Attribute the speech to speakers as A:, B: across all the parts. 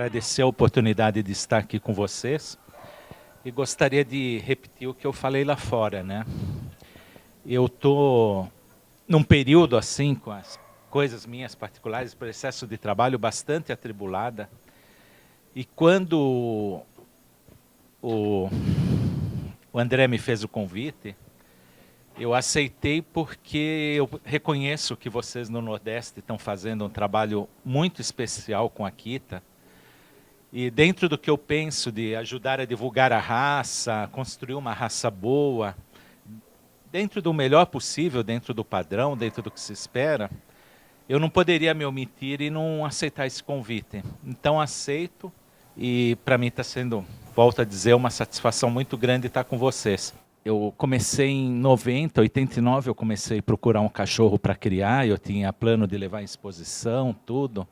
A: agradecer a oportunidade de estar aqui com vocês e gostaria de repetir o que eu falei lá fora, né? Eu estou num período assim, com as coisas minhas particulares, processo de trabalho bastante atribulada, e quando o André me fez o convite, eu aceitei porque eu reconheço que vocês no Nordeste estão fazendo um trabalho muito especial com a Akita. E dentro do que eu penso de ajudar a divulgar a raça, construir uma raça boa, dentro do melhor possível, dentro do padrão, dentro do que se espera, eu não poderia me omitir e não aceitar esse convite. Então aceito e para mim está sendo, volto a dizer, uma satisfação muito grande estar com vocês. Eu comecei em 90, 89, eu comecei a procurar um cachorro para criar, eu tinha plano de levar em exposição, tudo.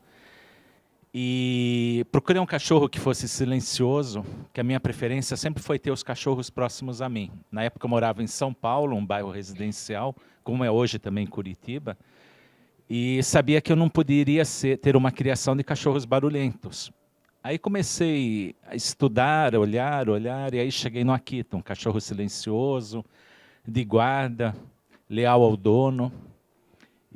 A: E procurei um cachorro que fosse silencioso, que a minha preferência sempre foi ter os cachorros próximos a mim. Na época eu morava em São Paulo, um bairro residencial, como é hoje também em Curitiba, e sabia que eu não poderia ter uma criação de cachorros barulhentos. Aí comecei a estudar, olhar, e aí cheguei no Akita, um cachorro silencioso, de guarda, leal ao dono.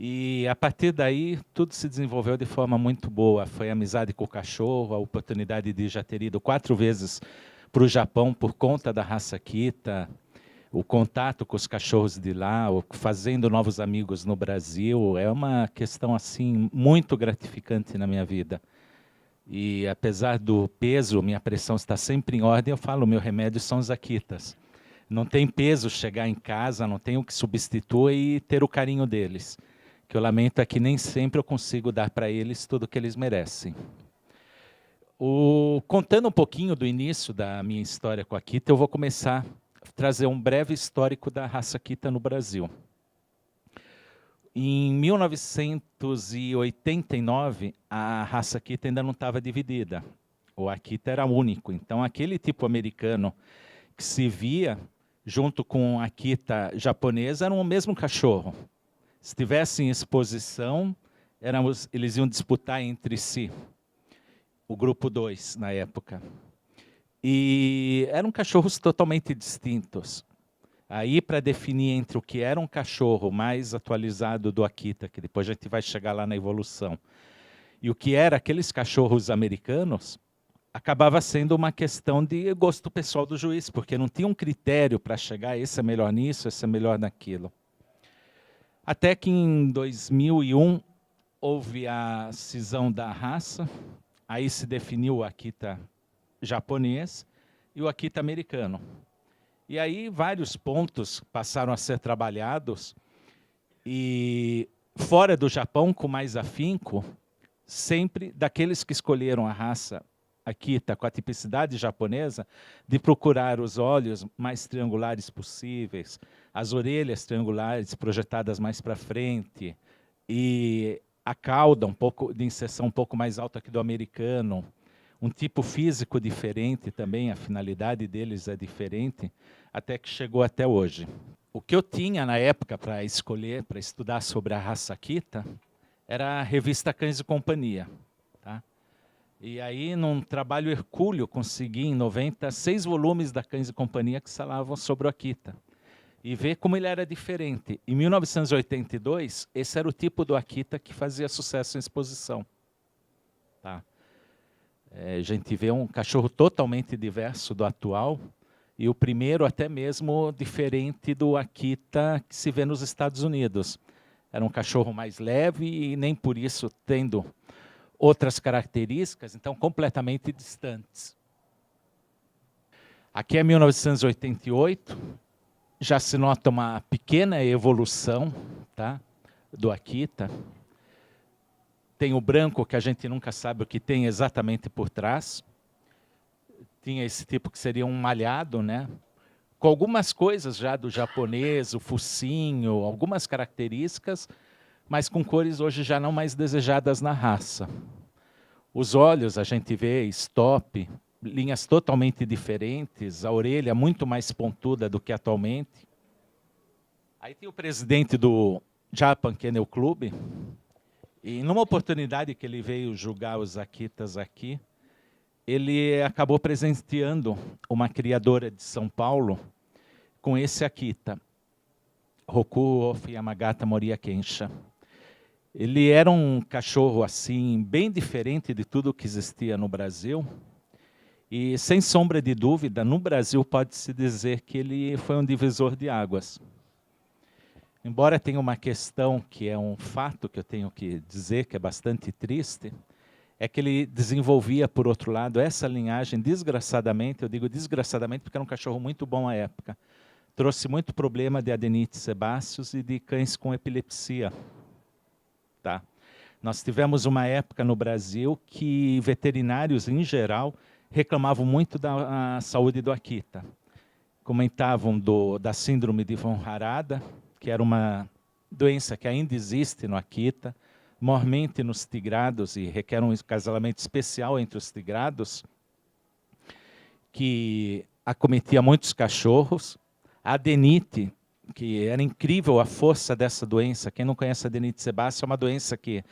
A: E a partir daí, tudo se desenvolveu de forma muito boa. Foi a amizade com o cachorro, a oportunidade de já ter ido 4 vezes para o Japão por conta da raça Akita, o contato com os cachorros de lá, fazendo novos amigos no Brasil. É uma questão assim muito gratificante na minha vida. E apesar do peso, minha pressão está sempre em ordem, eu falo, meu remédio são os Akitas. Não tem peso chegar em casa, não tem o que substitua e ter o carinho deles. O que eu lamento é que nem sempre eu consigo dar para eles tudo o que eles merecem. Contando um pouquinho do início da minha história com a Akita, eu vou começar a trazer um breve histórico da raça Akita no Brasil. Em 1989, a raça Akita ainda não estava dividida. O Akita era único. Então, aquele tipo americano que se via junto com a Akita japonesa era o mesmo cachorro. Se tivesse em exposição, eles iam disputar entre si. O grupo 2, na época. E eram cachorros totalmente distintos. Aí, para definir entre o que era um cachorro mais atualizado do Akita, que depois a gente vai chegar lá na evolução, e o que era aqueles cachorros americanos, acabava sendo uma questão de gosto pessoal do juiz, porque não tinha um critério para chegar, esse é melhor nisso, esse é melhor naquilo. Até que em 2001, houve a cisão da raça, aí se definiu o Akita japonês e o Akita americano. E aí vários pontos passaram a ser trabalhados e fora do Japão, com mais afinco, sempre daqueles que escolheram a raça Akita com a tipicidade japonesa, de procurar os olhos mais triangulares possíveis, as orelhas triangulares projetadas mais para frente, e a cauda um pouco de inserção um pouco mais alta que do americano, um tipo físico diferente também, a finalidade deles é diferente, até que chegou até hoje. O que eu tinha na época para escolher, para estudar sobre a raça Akita, era a revista Cães e Companhia. Tá? E aí, num trabalho hercúleo, consegui em 90, 6 volumes da Cães e Companhia que falavam sobre o Akita. E ver como ele era diferente. Em 1982, esse era o tipo do Akita que fazia sucesso em exposição. Tá? A gente vê um cachorro totalmente diverso do atual, e o primeiro até mesmo diferente do Akita que se vê nos Estados Unidos. Era um cachorro mais leve e nem por isso tendo outras características, então completamente distantes. Aqui é 1988, já se nota uma pequena evolução, tá, do Akita. Tem o branco, que a gente nunca sabe o que tem exatamente por trás. Tinha esse tipo que seria um malhado, né? Com algumas coisas já do japonês, o focinho, algumas características, mas com cores hoje já não mais desejadas na raça. Os olhos a gente vê stop, linhas totalmente diferentes, a orelha muito mais pontuda do que atualmente. Aí tem o presidente do Japan Kennel Club, e numa oportunidade que ele veio julgar os Akitas aqui, ele acabou presenteando uma criadora de São Paulo com esse Akita, Roku Yamagata Moriya Kensha. Ele era um cachorro assim, bem diferente de tudo que existia no Brasil. E, sem sombra de dúvida, no Brasil pode-se dizer que ele foi um divisor de águas. Embora tenha uma questão que é um fato que eu tenho que dizer, que é bastante triste, é que ele desenvolvia, por outro lado, essa linhagem, desgraçadamente, eu digo desgraçadamente porque era um cachorro muito bom à época, trouxe muito problema de adenite sebáceos e de cães com epilepsia. Tá? Nós tivemos uma época no Brasil que veterinários, em geral, reclamavam muito da saúde do Akita. Comentavam da síndrome de von Harada, que era uma doença que ainda existe no Akita, mormente nos tigrados, e requer um acasalamento especial entre os tigrados, que acometia muitos cachorros. A adenite, que era incrível a força dessa doença. Quem não conhece a adenite sebácea, é uma doença que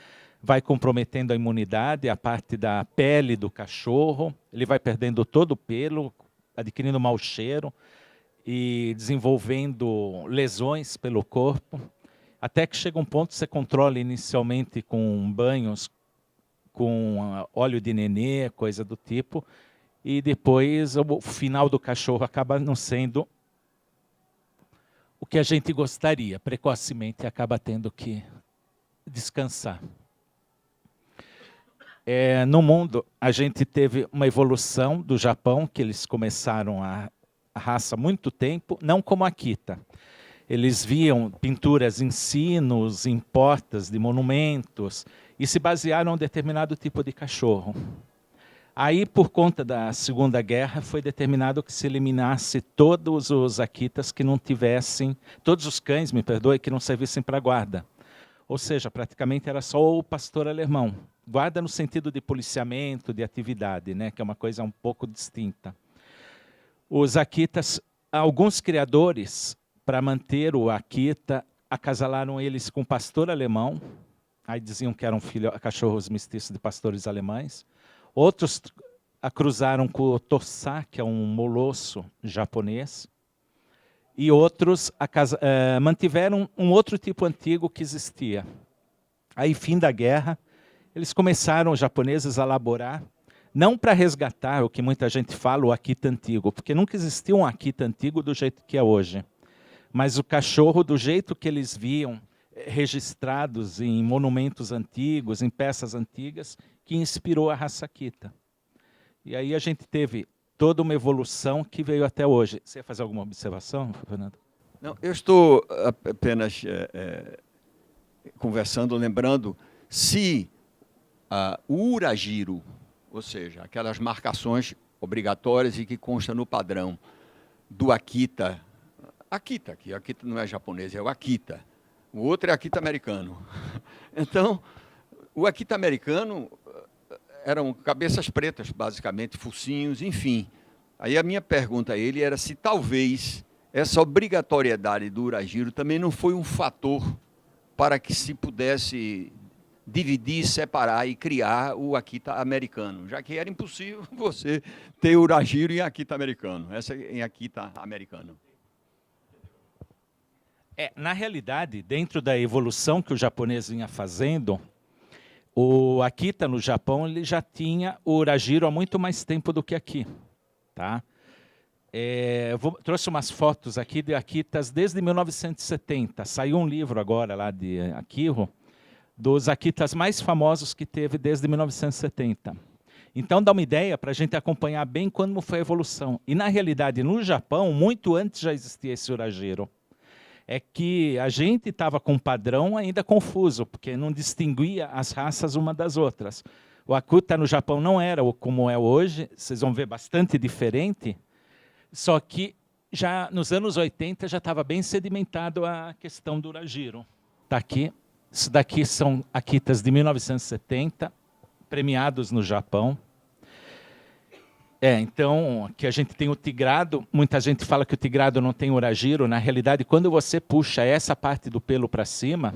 A: vai comprometendo a imunidade, a parte da pele do cachorro, ele vai perdendo todo o pelo, adquirindo mau cheiro e desenvolvendo lesões pelo corpo, até que chega um ponto que você controla inicialmente com banhos, com óleo de nenê, coisa do tipo, e depois o final do cachorro acaba não sendo o que a gente gostaria, precocemente acaba tendo que descansar. No mundo, a gente teve uma evolução do Japão, que eles começaram a raça há muito tempo, não como a Akita. Eles viam pinturas em sinos, em portas de monumentos, e se basearam em um determinado tipo de cachorro. Aí, por conta da Segunda Guerra, foi determinado que se eliminasse todos os Akitas que não tivessem, todos os cães, me perdoe, que não servissem para guarda. Ou seja, praticamente era só o pastor alemão. Guarda no sentido de policiamento, de atividade, né, que é uma coisa um pouco distinta. Os Akitas, alguns criadores, para manter o Akita, acasalaram eles com pastor alemão. Aí diziam que eram cachorros mestiços de pastores alemães. Outros a cruzaram com o Tosa, que é um molosso japonês. E outros mantiveram um outro tipo antigo que existia. Aí, fim da guerra, eles começaram, os japoneses, a elaborar, não para resgatar o que muita gente fala, o Akita antigo, porque nunca existiu um Akita antigo do jeito que é hoje. Mas o cachorro, do jeito que eles viam, registrados em monumentos antigos, em peças antigas, que inspirou a raça Akita. E aí a gente teve toda uma evolução que veio até hoje. Você ia fazer alguma observação, Fernando?
B: Não, eu estou apenas conversando, lembrando, se o Uragiro, ou seja, aquelas marcações obrigatórias e que consta no padrão do Akita, que Akita não é japonês, é o Akita. O outro é Akita americano. Então, o Akita americano eram cabeças pretas, basicamente, focinhos, enfim. Aí a minha pergunta a ele era se talvez essa obrigatoriedade do Uragiro também não foi um fator para que se pudesse dividir, separar e criar o Akita americano, já que era impossível você ter Uragiro em Akita americano, essa em Akita americano.
A: Na realidade, dentro da evolução que o japonês vinha fazendo, o Akita no Japão ele já tinha o Uragiro há muito mais tempo do que aqui. Tá? Trouxe umas fotos aqui de Akitas desde 1970. Saiu um livro agora lá de Akiro, dos Akitas mais famosos que teve desde 1970. Então dá uma ideia para a gente acompanhar bem como foi a evolução. E na realidade, no Japão, muito antes já existia esse Uragiro. É que a gente estava com um padrão ainda confuso, porque não distinguia as raças uma das outras. O Akita no Japão não era como é hoje, vocês vão ver bastante diferente, só que já nos anos 80 já estava bem sedimentado a questão do Uragiro. Está aqui, isso daqui são Akitas de 1970, premiados no Japão. Então, aqui a gente tem o tigrado, muita gente fala que o tigrado não tem Uragiro, na realidade, quando você puxa essa parte do pelo para cima,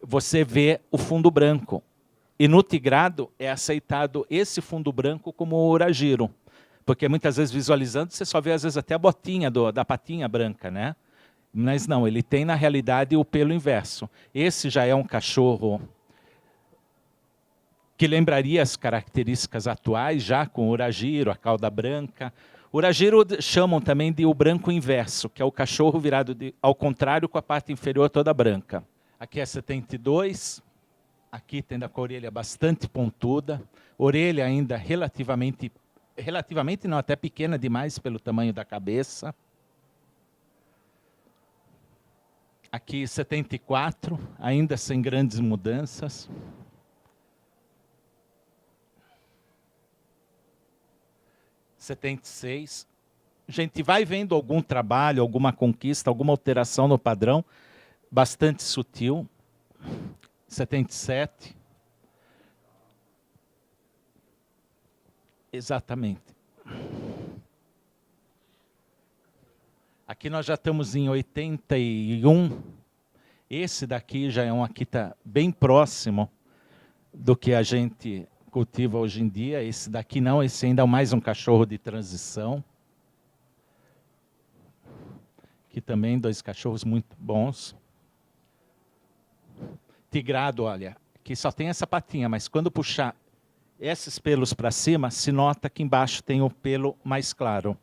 A: você vê o fundo branco. E no tigrado é aceitado esse fundo branco como uragiro, porque muitas vezes visualizando você só vê às vezes até a botinha da patinha branca, né? Mas não, ele tem na realidade o pelo inverso. Esse já é um cachorro que lembraria as características atuais, já com o uragiro, a cauda branca. O uragiro chamam também de o branco inverso, que é o cachorro virado ao contrário com a parte inferior toda branca. Aqui é 72, aqui tem com a orelha bastante pontuda, orelha ainda relativamente não, até pequena demais pelo tamanho da cabeça. Aqui 74, ainda sem grandes mudanças. (76). A gente vai vendo algum trabalho, alguma conquista, alguma alteração no padrão, bastante sutil. 77. Exatamente. Aqui nós já estamos em 81. Esse daqui já é um Akita bem próximo do que a gente cultiva hoje em dia. Esse daqui não, esse ainda é mais um cachorro de transição. Aqui também 2 cachorros muito bons. Tigrado, olha, aqui só tem essa patinha, mas quando puxar esses pelos para cima, se nota que embaixo tem o pelo mais claro.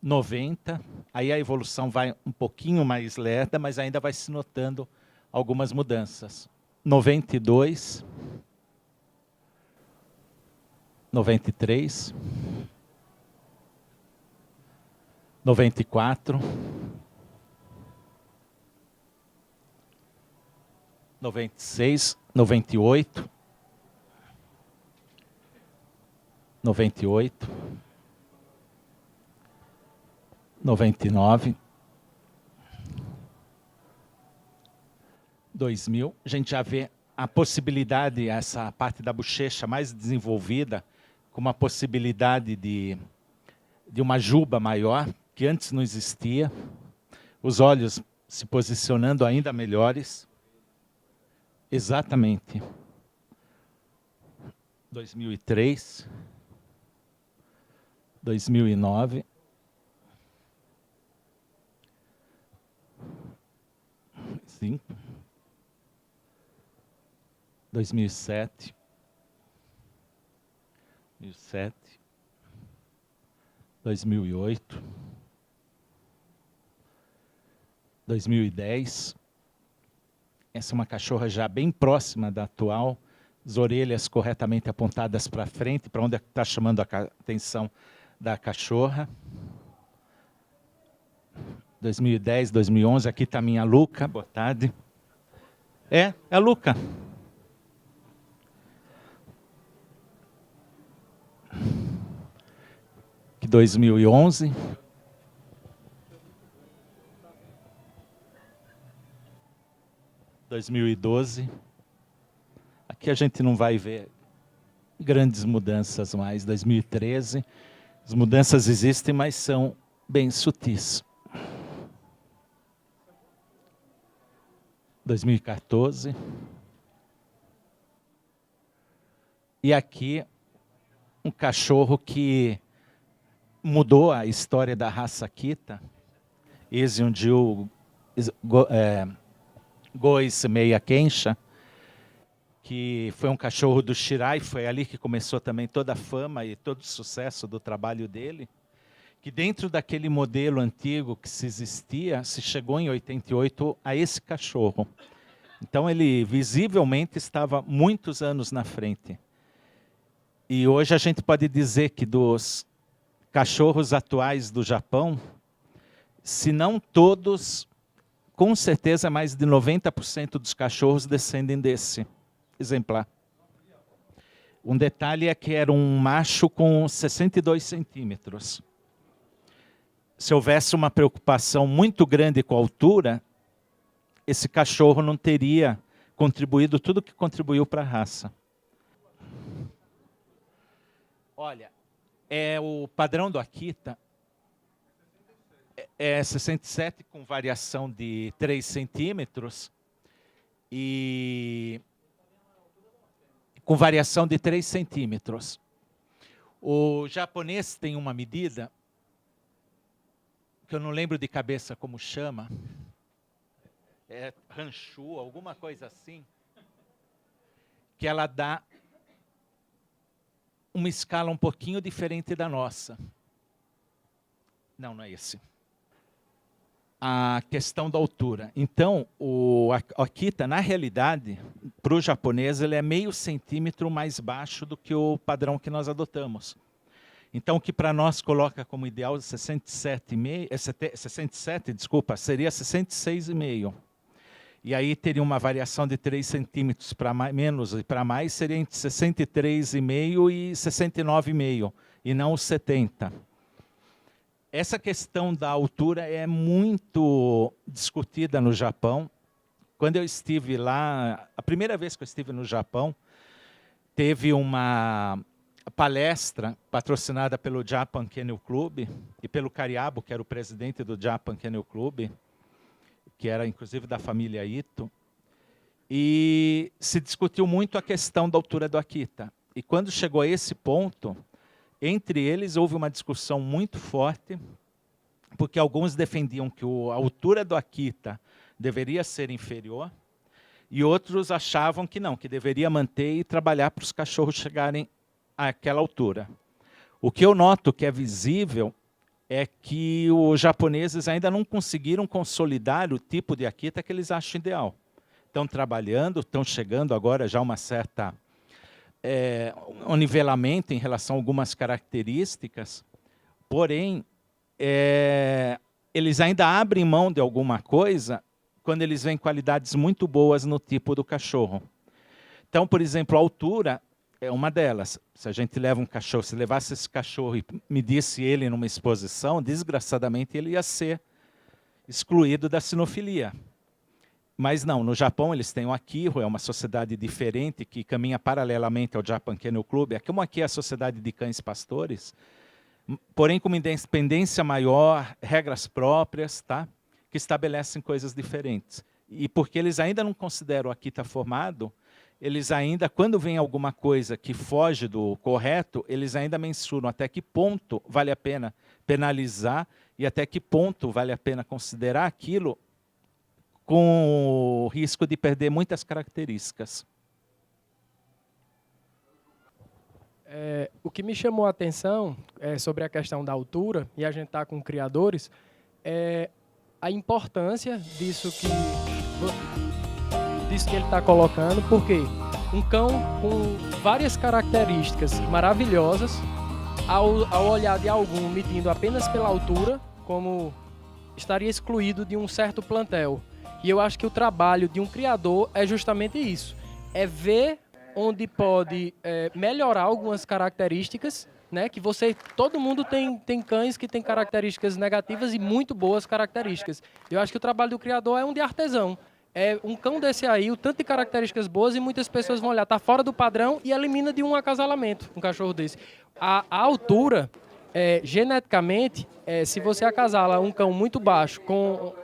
A: 90, aí a evolução vai um pouquinho mais lenta, mas ainda vai se notando algumas mudanças. 92, 93, 94, 96, 98, 98, 99, 2000. A gente já vê a possibilidade, essa parte da bochecha mais desenvolvida, com uma possibilidade de uma juba maior, que antes não existia. Os olhos se posicionando ainda melhores. Exatamente. 2003, 2009, 2007, 2008, 2010. Essa é uma cachorra já bem próxima da atual, as orelhas corretamente apontadas para frente, para onde está chamando a atenção da cachorra. 2010, 2011, aqui está a minha Luca, boa tarde. É a Luca. Que 2011. (2012). Aqui a gente não vai ver grandes mudanças mais. 2013. As mudanças existem, mas são bem sutis. 2014. E aqui um cachorro que mudou a história da raça Akita. Eziundiu Gois Meia Kensha, que foi um cachorro do Shirai, foi ali que começou também toda a fama e todo o sucesso do trabalho dele, que dentro daquele modelo antigo que se existia, se chegou em 88 a esse cachorro. Então ele visivelmente estava muitos anos na frente. E hoje a gente pode dizer que dos cachorros atuais do Japão, se não todos, com certeza mais de 90% dos cachorros descendem desse exemplar. Um detalhe é que era um macho com 62 centímetros. Se houvesse uma preocupação muito grande com a altura, esse cachorro não teria contribuído tudo que contribuiu para a raça. Olha, o padrão do Akita é 67 com variação de 3 centímetros. e com variação de 3 centímetros. O japonês tem uma medida, que eu não lembro de cabeça como chama, é Hanshu, alguma coisa assim, que ela dá uma escala um pouquinho diferente da nossa. Não, não é esse. A questão da altura. Então, o Akita, na realidade, para o japonês, ele é meio centímetro mais baixo do que o padrão que nós adotamos. Então, o que para nós coloca como ideal 67, desculpa, seria 66,5. E aí teria uma variação de 3 centímetros para menos e para mais, seria entre 63,5 e 69,5, e não os 70. Essa questão da altura é muito discutida no Japão. Quando eu estive lá, a primeira vez que eu estive no Japão, teve uma palestra patrocinada pelo Japan Kennel Club e pelo Kariabo, que era o presidente do Japan Kennel Club, que era inclusive da família Ito, e se discutiu muito a questão da altura do Akita. E quando chegou a esse ponto, entre eles houve uma discussão muito forte, porque alguns defendiam que a altura do Akita deveria ser inferior, e outros achavam que não, que deveria manter e trabalhar para os cachorros chegarem àquela altura. O que eu noto que é visível é que os japoneses ainda não conseguiram consolidar o tipo de Akita que eles acham ideal. Estão trabalhando, estão chegando agora já a uma certa um nivelamento em relação a algumas características, porém, eles ainda abrem mão de alguma coisa quando eles veem qualidades muito boas no tipo do cachorro. Então, por exemplo, a altura é uma delas. Se a gente leva um cachorro, se levasse esse cachorro e medisse ele numa exposição, desgraçadamente ele ia ser excluído da sinofilia. Mas não, no Japão eles têm o Akiro, é uma sociedade diferente que caminha paralelamente ao Japan Kennel Club. Como aqui é a sociedade de cães pastores, porém com uma independência maior, regras próprias, tá? Que estabelecem coisas diferentes. E porque eles ainda não consideram o Akita formado, eles ainda, quando vem alguma coisa que foge do correto, eles ainda mensuram até que ponto vale a pena penalizar e até que ponto vale a pena considerar aquilo com o risco de perder muitas características.
C: O que me chamou a atenção sobre a questão da altura, e a gente está com criadores, é a importância disso que ele está colocando, porque um cão com várias características maravilhosas, ao olhar de algum medindo apenas pela altura, como estaria excluído de um certo plantel. E eu acho que o trabalho de um criador é justamente isso, é ver onde pode melhorar algumas características, né? Que todo mundo tem cães que têm características negativas e muito boas características. Eu acho que o trabalho do criador é um de artesão. É um cão desse aí, o tanto de características boas, e muitas pessoas vão olhar, está fora do padrão e elimina de um acasalamento um cachorro desse. A altura, geneticamente, se você acasala um cão muito baixo com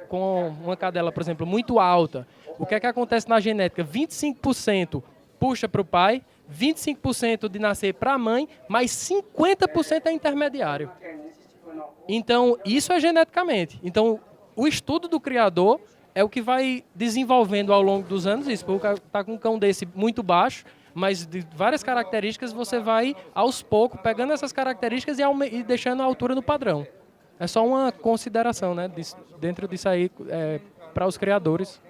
C: uma cadela, por exemplo, muito alta, o que é que acontece na genética? 25% puxa para o pai, 25% de nascer para a mãe, mas 50% é intermediário. Então, isso é geneticamente. Então, o estudo do criador é o que vai desenvolvendo ao longo dos anos isso. Porque está com um cão desse muito baixo, mas de várias características, você vai, aos poucos, pegando essas características e deixando a altura no padrão. É só uma consideração, né, dentro disso aí, para os criadores.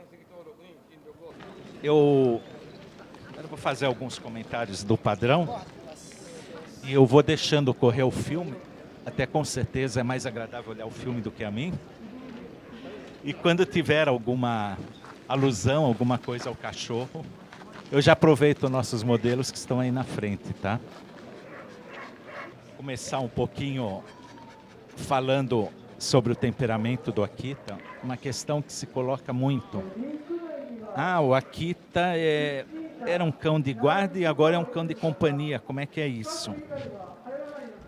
A: Eu vou fazer alguns comentários do padrão e eu vou deixando correr o filme, até com certeza é mais agradável olhar o filme do que a mim. E quando tiver alguma alusão, alguma coisa ao cachorro, eu já aproveito nossos modelos que estão aí na frente, tá? Vou começar um pouquinho falando sobre o temperamento do Akita, uma questão que se coloca muito. O Akita era um cão de guarda e agora é um cão de companhia. Como é que é isso?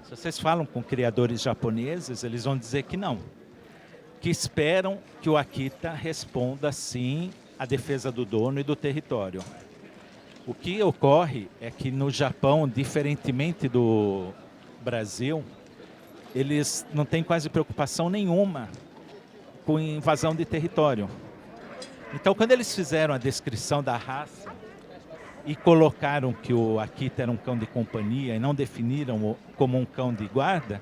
A: Se vocês falam com criadores japoneses, eles vão dizer que não. Que esperam que o Akita responda sim a defesa do dono e do território. O que ocorre é que no Japão, diferentemente do Brasil, eles não têm quase preocupação nenhuma com invasão de território. Então, quando eles fizeram a descrição da raça e colocaram que o Akita era um cão de companhia e não definiram como um cão de guarda,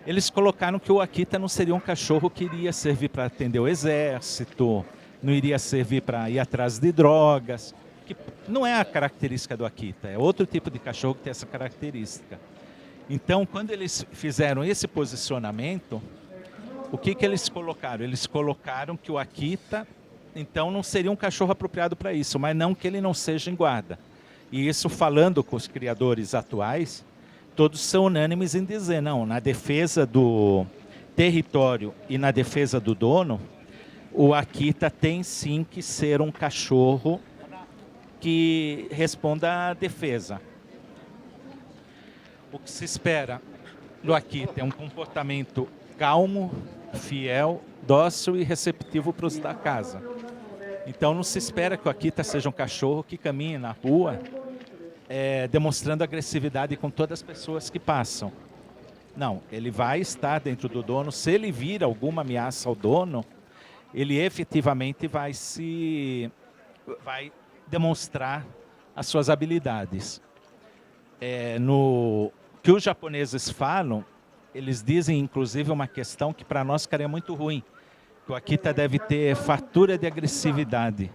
A: eles colocaram que o Akita não seria um cachorro que iria servir para atender o exército, não iria servir para ir atrás de drogas, que não é a característica do Akita, é outro tipo de cachorro que tem essa característica. Então, quando eles fizeram esse posicionamento, o que eles colocaram? Eles colocaram que o Akita, então, não seria um cachorro apropriado para isso, mas não que ele não seja em guarda. E isso, falando com os criadores atuais, todos são unânimes em dizer, não, na defesa do território e na defesa do dono, o Akita tem sim que ser um cachorro que responda à defesa. O que se espera do Akita é um comportamento calmo, fiel, dócil e receptivo para os da casa. Então não se espera que o Akita seja um cachorro que caminhe na rua demonstrando agressividade com todas as pessoas que passam. Não, ele vai estar dentro do dono. Se ele vir alguma ameaça ao dono, ele efetivamente vai demonstrar as suas habilidades. No que os japoneses falam, eles dizem inclusive uma questão que para nós ficaria muito ruim, que o Akita deve ter fartura de agressividade.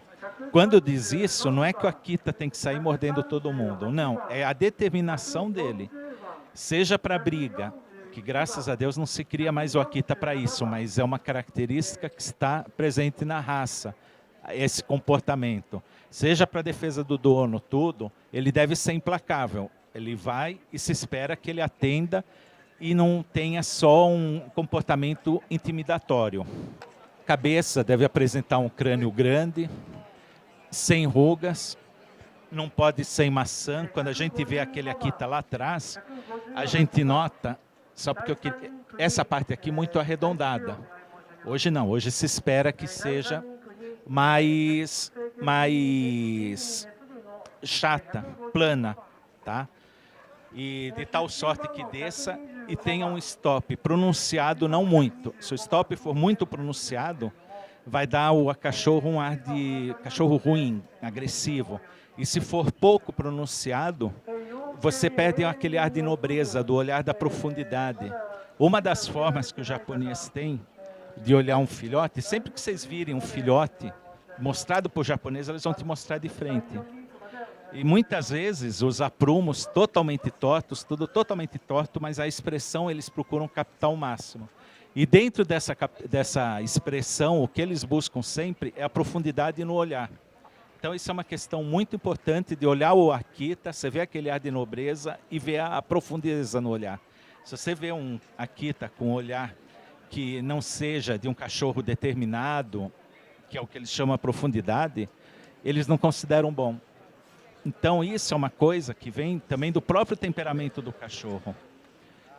A: Quando diz isso, não é que o Akita tem que sair mordendo todo mundo, não, é a determinação dele, seja para briga, que graças a Deus não se cria mais o Akita para isso, mas é uma característica que está presente na raça, esse comportamento. Seja para a defesa do dono, tudo, ele deve ser implacável. Ele vai e se espera que ele atenda e não tenha só um comportamento intimidatório. Cabeça deve apresentar um crânio grande, sem rugas, não pode ser em maçã. Quando a gente vê aquele Akita lá atrás, a gente nota, só porque essa parte aqui muito arredondada. Hoje não, hoje se espera que seja mais chata, plana, tá? E de tal sorte que desça e tenha um stop pronunciado, não muito. Se o stop for muito pronunciado, vai dar ao cachorro um ar de cachorro ruim, agressivo. E se for pouco pronunciado, você perde aquele ar de nobreza, do olhar da profundidade. Uma das formas que o japonês tem de olhar um filhote, sempre que vocês virem um filhote mostrado por japonês, eles vão te mostrar de frente. E muitas vezes os aprumos totalmente tortos, tudo totalmente torto, mas a expressão eles procuram captar o máximo. E dentro dessa expressão, o que eles buscam sempre é a profundidade no olhar. Então isso é uma questão muito importante de olhar o Akita, você vê aquele ar de nobreza e ver a profundeza no olhar. Se você vê um Akita com um olhar que não seja de um cachorro determinado, que é o que eles chamam de profundidade, eles não consideram bom. Então isso é uma coisa que vem também do próprio temperamento do cachorro.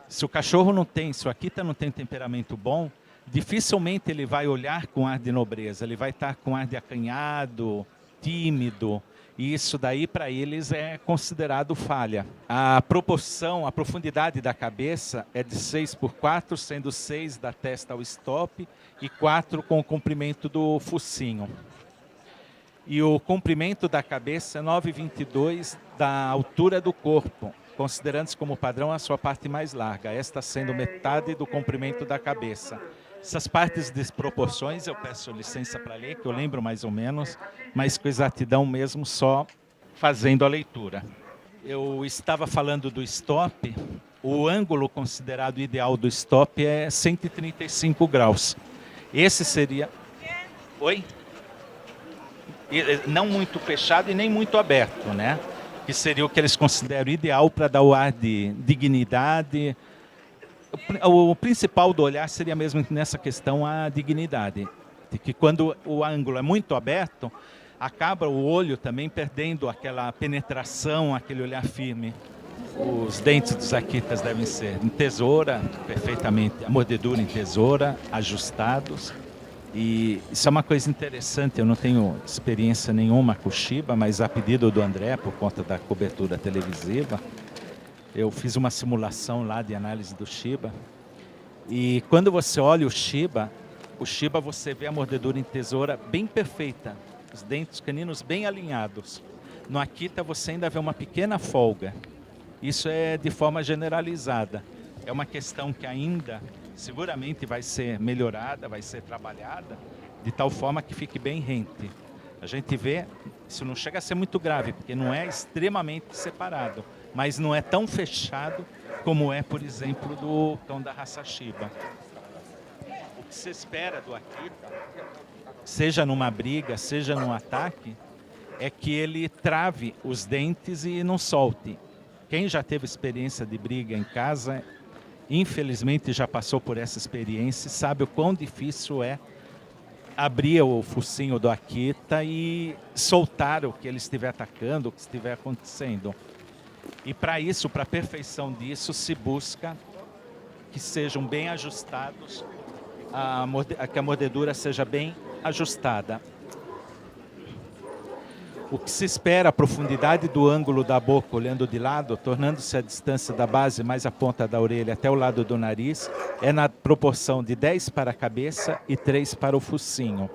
A: Se o cachorro não tem, se o Akita não tem temperamento bom, dificilmente ele vai olhar com ar de nobreza, ele vai estar com ar de acanhado, tímido, e isso daí para eles é considerado falha. A proporção, a profundidade da cabeça é de 6x4, sendo 6 da testa ao stop e 4 com o comprimento do focinho. E o comprimento da cabeça é 9,22 da altura do corpo, considerando-se como padrão a sua parte mais larga, esta sendo metade do comprimento da cabeça. Essas partes desproporções eu peço licença para ler, que eu lembro mais ou menos, mas com exatidão mesmo só fazendo a leitura. Eu estava falando do stop, o ângulo considerado ideal do stop é 135 graus. Esse seria... Oi? Não muito fechado e nem muito aberto, né? Que seria o que eles consideram ideal para dar o ar de dignidade. O principal do olhar seria mesmo nessa questão a dignidade. De que quando o ângulo é muito aberto, acaba o olho também perdendo aquela penetração, aquele olhar firme. Os dentes dos Akitas devem ser em tesoura, perfeitamente, a mordedura em tesoura, ajustados. E isso é uma coisa interessante, eu não tenho experiência nenhuma com o Shiba, mas a pedido do André, por conta da cobertura televisiva, eu fiz uma simulação lá de análise do Shiba. E quando você olha o Shiba você vê a mordedura em tesoura bem perfeita, os dentes caninos bem alinhados. No Akita você ainda vê uma pequena folga. Isso é de forma generalizada. É uma questão que ainda seguramente vai ser melhorada, vai ser trabalhada, de tal forma que fique bem rente. A gente vê, isso não chega a ser muito grave, porque não é extremamente separado, mas não é tão fechado como é, por exemplo, do cão da raça Shiba. O que se espera do Akita, seja numa briga, seja num ataque, é que ele trave os dentes e não solte. Quem já teve experiência de briga em casa, infelizmente já passou por essa experiência e sabe o quão difícil é abrir o focinho do Akita e soltar o que ele estiver atacando, o que estiver acontecendo. E para isso, para a perfeição disso, se busca que sejam bem ajustados, que a mordedura seja bem ajustada. O que se espera, a profundidade do ângulo da boca olhando de lado, tornando-se a distância da base mais a ponta da orelha até o lado do nariz, é na proporção de 10 para a cabeça e 3 para o focinho.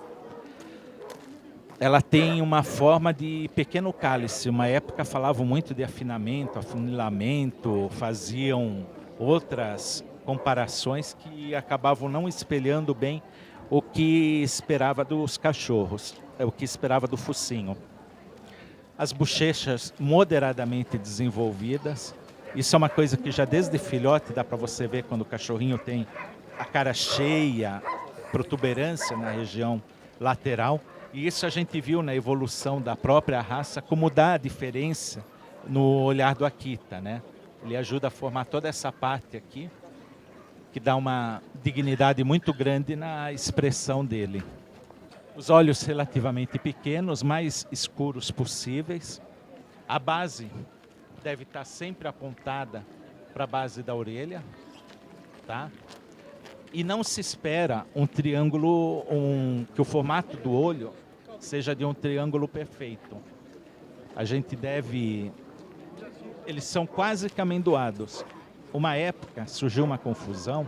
A: Ela tem uma forma de pequeno cálice. Uma época falavam muito de afinamento, afunilamento, faziam outras comparações que acabavam não espelhando bem o que esperava dos cachorros, o que esperava do focinho. As bochechas moderadamente desenvolvidas. Isso é uma coisa que já desde filhote dá para você ver quando o cachorrinho tem a cara cheia, protuberância na região lateral. E isso a gente viu na evolução da própria raça, como dá a diferença no olhar do Akita, né? Ele ajuda a formar toda essa parte aqui, que dá uma dignidade muito grande na expressão dele. Os olhos relativamente pequenos, mais escuros possíveis. A base deve estar sempre apontada para a base da orelha, tá? E não se espera um triângulo, que o formato do olho seja de um triângulo perfeito. A gente deve... Eles são quase que amendoados. Uma época surgiu uma confusão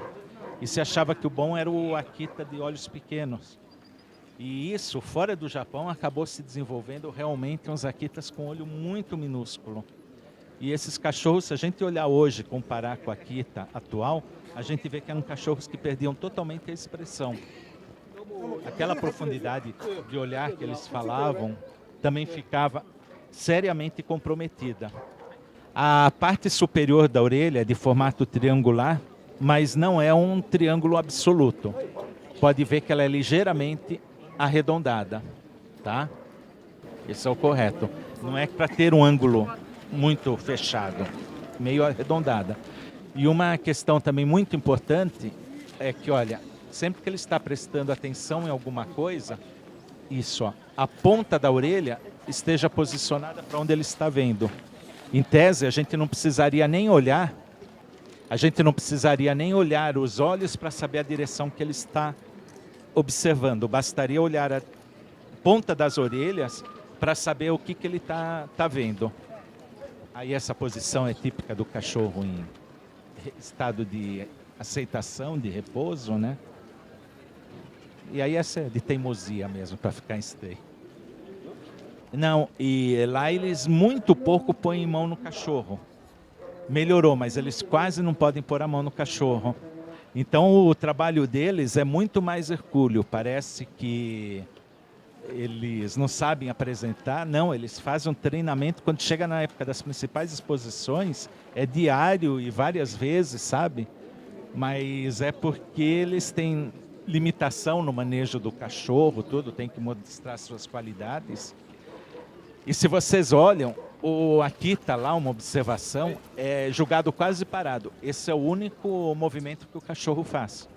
A: e se achava que o bom era o Akita de olhos pequenos. E isso, fora do Japão, acabou se desenvolvendo realmente uns Akitas com olho muito minúsculo. E esses cachorros, se a gente olhar hoje, comparar com a Akita atual, a gente vê que eram cachorros que perdiam totalmente a expressão. Aquela profundidade de olhar que eles falavam também ficava seriamente comprometida. A parte superior da orelha é de formato triangular, mas não é um triângulo absoluto. Pode ver que ela é ligeiramente arredondada, tá? Esse é o correto. Não é para ter um ângulo muito fechado, meio arredondada. E uma questão também muito importante é que, olha, sempre que ele está prestando atenção em alguma coisa, isso, ó, a ponta da orelha esteja posicionada para onde ele está vendo. Em tese, a gente não precisaria nem olhar, os olhos para saber a direção que ele está observando. Bastaria olhar a ponta das orelhas para saber o que ele está vendo. Aí essa posição é típica do cachorro em estado de aceitação, de repouso, né? E aí essa é de teimosia mesmo, para ficar em stay. Não, e lá eles muito pouco põem mão no cachorro. Melhorou, mas eles quase não podem pôr a mão no cachorro. Então o trabalho deles é muito mais hercúleo. Parece que eles não sabem apresentar. Não, eles fazem um treinamento. Quando chega na época das principais exposições, é diário e várias vezes, sabe? Mas é porque eles têm limitação no manejo do cachorro, tudo, tem que mostrar suas qualidades. E se vocês olham, o Akita lá, uma observação, é julgado quase parado. Esse é o único movimento que o cachorro faz.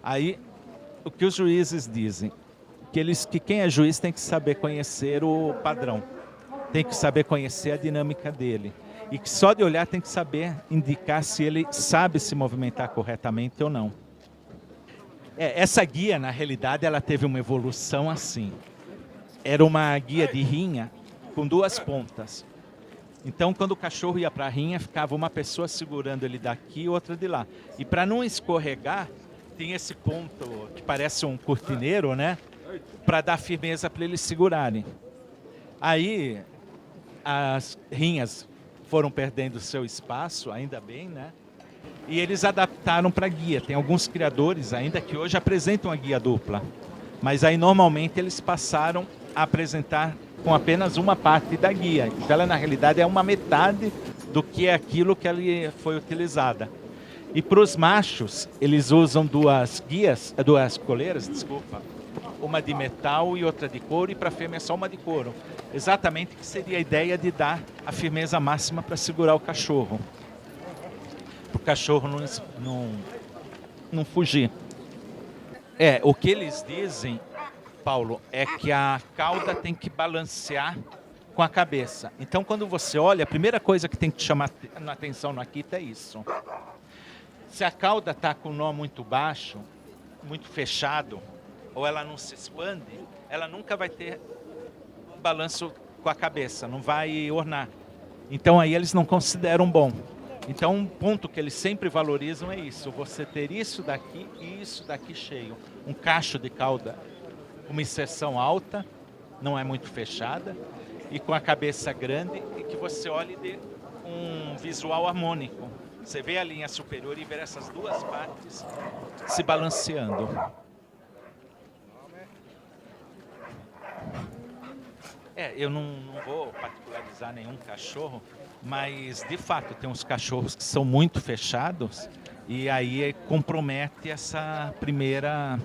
A: Aí, o que os juízes dizem? Que quem é juiz tem que saber conhecer o padrão. Tem que saber conhecer a dinâmica dele. E que só de olhar tem que saber indicar se ele sabe se movimentar corretamente ou não. Essa guia, na realidade, ela teve uma evolução assim. Era uma guia de rinha com 2 pontas. Então, quando o cachorro ia para a rinha, ficava uma pessoa segurando ele daqui e outra de lá. E para não escorregar, tem esse ponto que parece um cortineiro, né? Para dar firmeza para eles segurarem. Aí, as rinhas foram perdendo seu espaço, ainda bem, né? E eles adaptaram para guia. Tem alguns criadores ainda que hoje apresentam a guia dupla. Mas aí, normalmente, eles passaram a apresentar com apenas uma parte da guia. Então, ela, na realidade, é uma metade do que é aquilo que ela foi utilizada. E para os machos, eles usam 2 coleiras, desculpa. Uma de metal e outra de couro, e para a fêmea é só uma de couro. Exatamente que seria a ideia de dar a firmeza máxima para segurar o cachorro. Para o cachorro não fugir. O que eles dizem, Paulo, é que a cauda tem que balancear com a cabeça. Então, quando você olha, a primeira coisa que tem que chamar a atenção no Akita é isso. Se a cauda está com o nó muito baixo, muito fechado, ou ela não se expande, ela nunca vai ter balanço com a cabeça, não vai ornar. Então aí eles não consideram bom. Então um ponto que eles sempre valorizam é isso, você ter isso daqui e isso daqui cheio. Um cacho de cauda, uma inserção alta, não é muito fechada, e com a cabeça grande, e que você olhe de um visual harmônico. Você vê a linha superior e vê essas 2 partes se balanceando. Eu não vou particularizar nenhum cachorro, mas de fato tem uns cachorros que são muito fechados e aí compromete essa primeira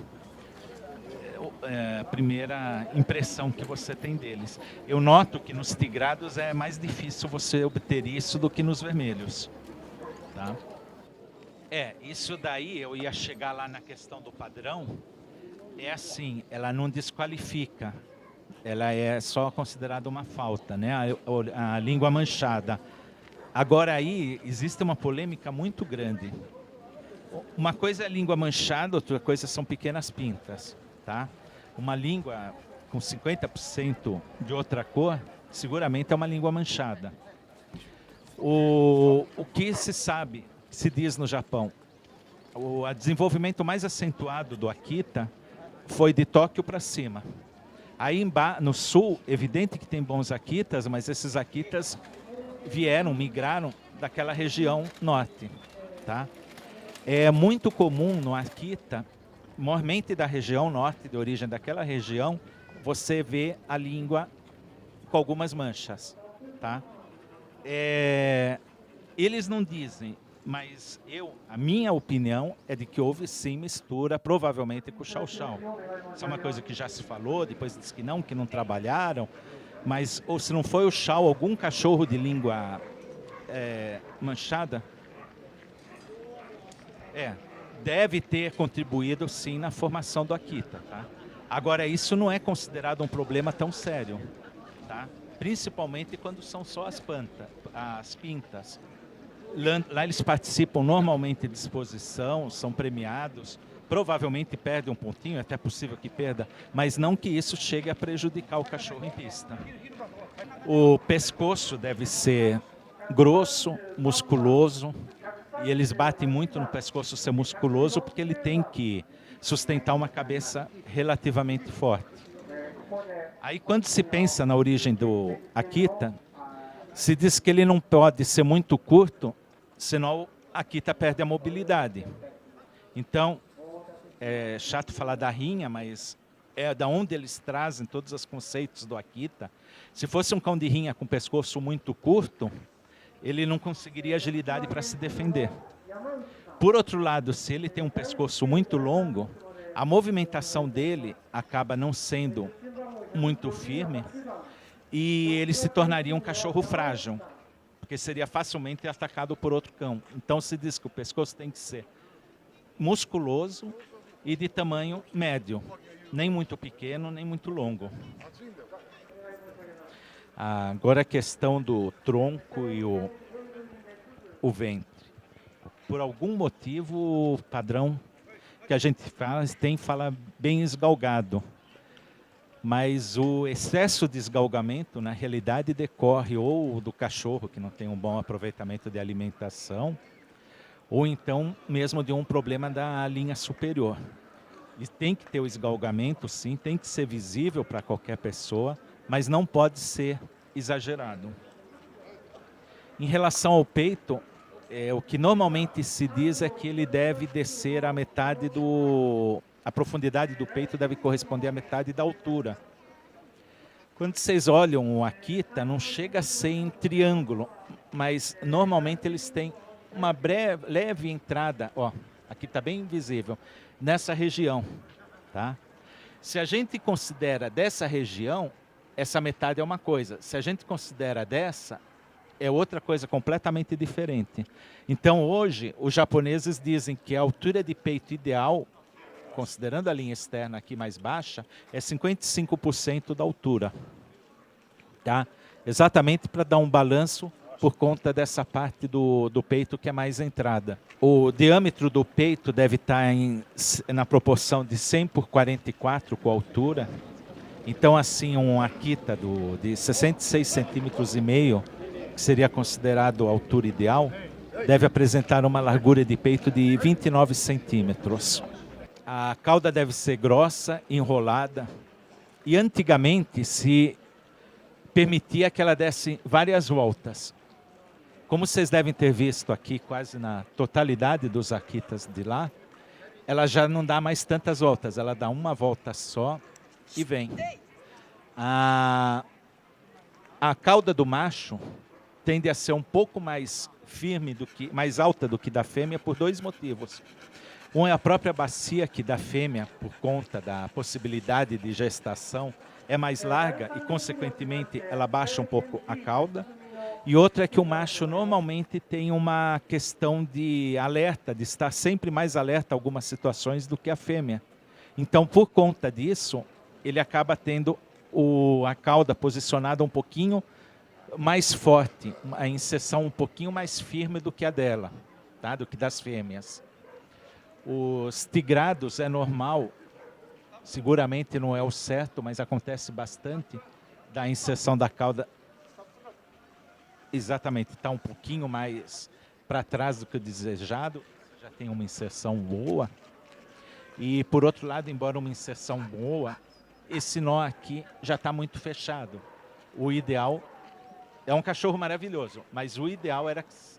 A: impressão que você tem deles. Eu noto que nos tigrados é mais difícil você obter isso do que nos vermelhos. Tá? Isso daí eu ia chegar lá na questão do padrão. É assim, ela não desqualifica. Ela é só considerada uma falta, né? A língua manchada. Agora aí existe uma polêmica muito grande. Uma coisa é língua manchada, outra coisa são pequenas pintas, tá? Uma língua com 50% de outra cor, seguramente é uma língua manchada. O que se sabe, se diz no Japão, o desenvolvimento mais acentuado do Akita foi de Tóquio para cima. Aí no sul, evidente que tem bons Akitas, mas esses Akitas migraram daquela região norte. Tá? É muito comum no Akita, normalmente da região norte, de origem daquela região, você vê a língua com algumas manchas. Tá? Eles não dizem, mas a minha opinião é de que houve sim mistura, provavelmente com o Chow-Chow. Isso é uma coisa que já se falou, depois diz que não trabalharam, mas ou se não foi o Chow, algum cachorro de língua manchada, deve ter contribuído sim na formação do Akita. Tá? Agora, isso não é considerado um problema tão sério, tá? Principalmente quando são só as pintas. Lá eles participam normalmente de exposição, são premiados, provavelmente perdem um pontinho, é até possível que perda, mas não que isso chegue a prejudicar o cachorro em pista. O pescoço deve ser grosso, musculoso, e eles batem muito no pescoço ser musculoso porque ele tem que sustentar uma cabeça relativamente forte. Aí quando se pensa na origem do Akita, se diz que ele não pode ser muito curto, senão o Akita perde a mobilidade. Então, é chato falar da rinha, mas é da onde eles trazem todos os conceitos do Akita. Se fosse um cão de rinha com pescoço muito curto, ele não conseguiria agilidade para se defender. Por outro lado, se ele tem um pescoço muito longo, a movimentação dele acaba não sendo muito firme e ele se tornaria um cachorro frágil, porque seria facilmente atacado por outro cão. Então se diz que o pescoço tem que ser musculoso e de tamanho médio, nem muito pequeno, nem muito longo. Agora a questão do tronco e o ventre. Por algum motivo, o padrão que a gente fala bem esgalgado. Mas o excesso de esgalgamento, na realidade, decorre ou do cachorro, que não tem um bom aproveitamento de alimentação, ou então mesmo de um problema da linha superior. E tem que ter o esgalgamento, sim, tem que ser visível para qualquer pessoa, mas não pode ser exagerado. Em relação ao peito, o que normalmente se diz é que ele deve descer a metade a profundidade do peito deve corresponder à metade da altura. Quando vocês olham o Akita, não chega a ser em triângulo, mas normalmente eles têm uma leve entrada, ó, aqui está bem visível, nessa região, tá? Se a gente considera dessa região, essa metade é uma coisa. Se a gente considera dessa, é outra coisa completamente diferente. Então hoje, os japoneses dizem que a altura de peito ideal, considerando a linha externa aqui mais baixa, é 55% da altura. Tá? Exatamente para dar um balanço por conta dessa parte do peito que é mais entrada. O diâmetro do peito deve estar na proporção de 100 por 44 com a altura. Então assim, um Akita de 66 centímetros e meio, que seria considerado a altura ideal, deve apresentar uma largura de peito de 29 centímetros. A cauda deve ser grossa, enrolada, e antigamente se permitia que ela desse várias voltas. Como vocês devem ter visto aqui, quase na totalidade dos Akitas de lá, ela já não dá mais tantas voltas, ela dá uma volta só e vem. A cauda do macho tende a ser um pouco mais firme, mais alta do que da fêmea, por dois motivos. Um é a própria bacia que da fêmea, por conta da possibilidade de gestação, é mais larga e, consequentemente, ela baixa um pouco a cauda. E outro é que o macho normalmente tem uma questão de alerta, de estar sempre mais alerta a algumas situações do que a fêmea. Então, por conta disso, ele acaba tendo a cauda posicionada um pouquinho mais forte, a inserção um pouquinho mais firme do que a dela, tá? Do que das fêmeas. Os tigrados é normal, seguramente não é o certo, mas acontece bastante, da inserção da cauda, exatamente, está um pouquinho mais para trás do que o desejado, já tem uma inserção boa. E por outro lado, embora uma inserção boa, esse nó aqui já está muito fechado. O ideal é um cachorro maravilhoso, mas o ideal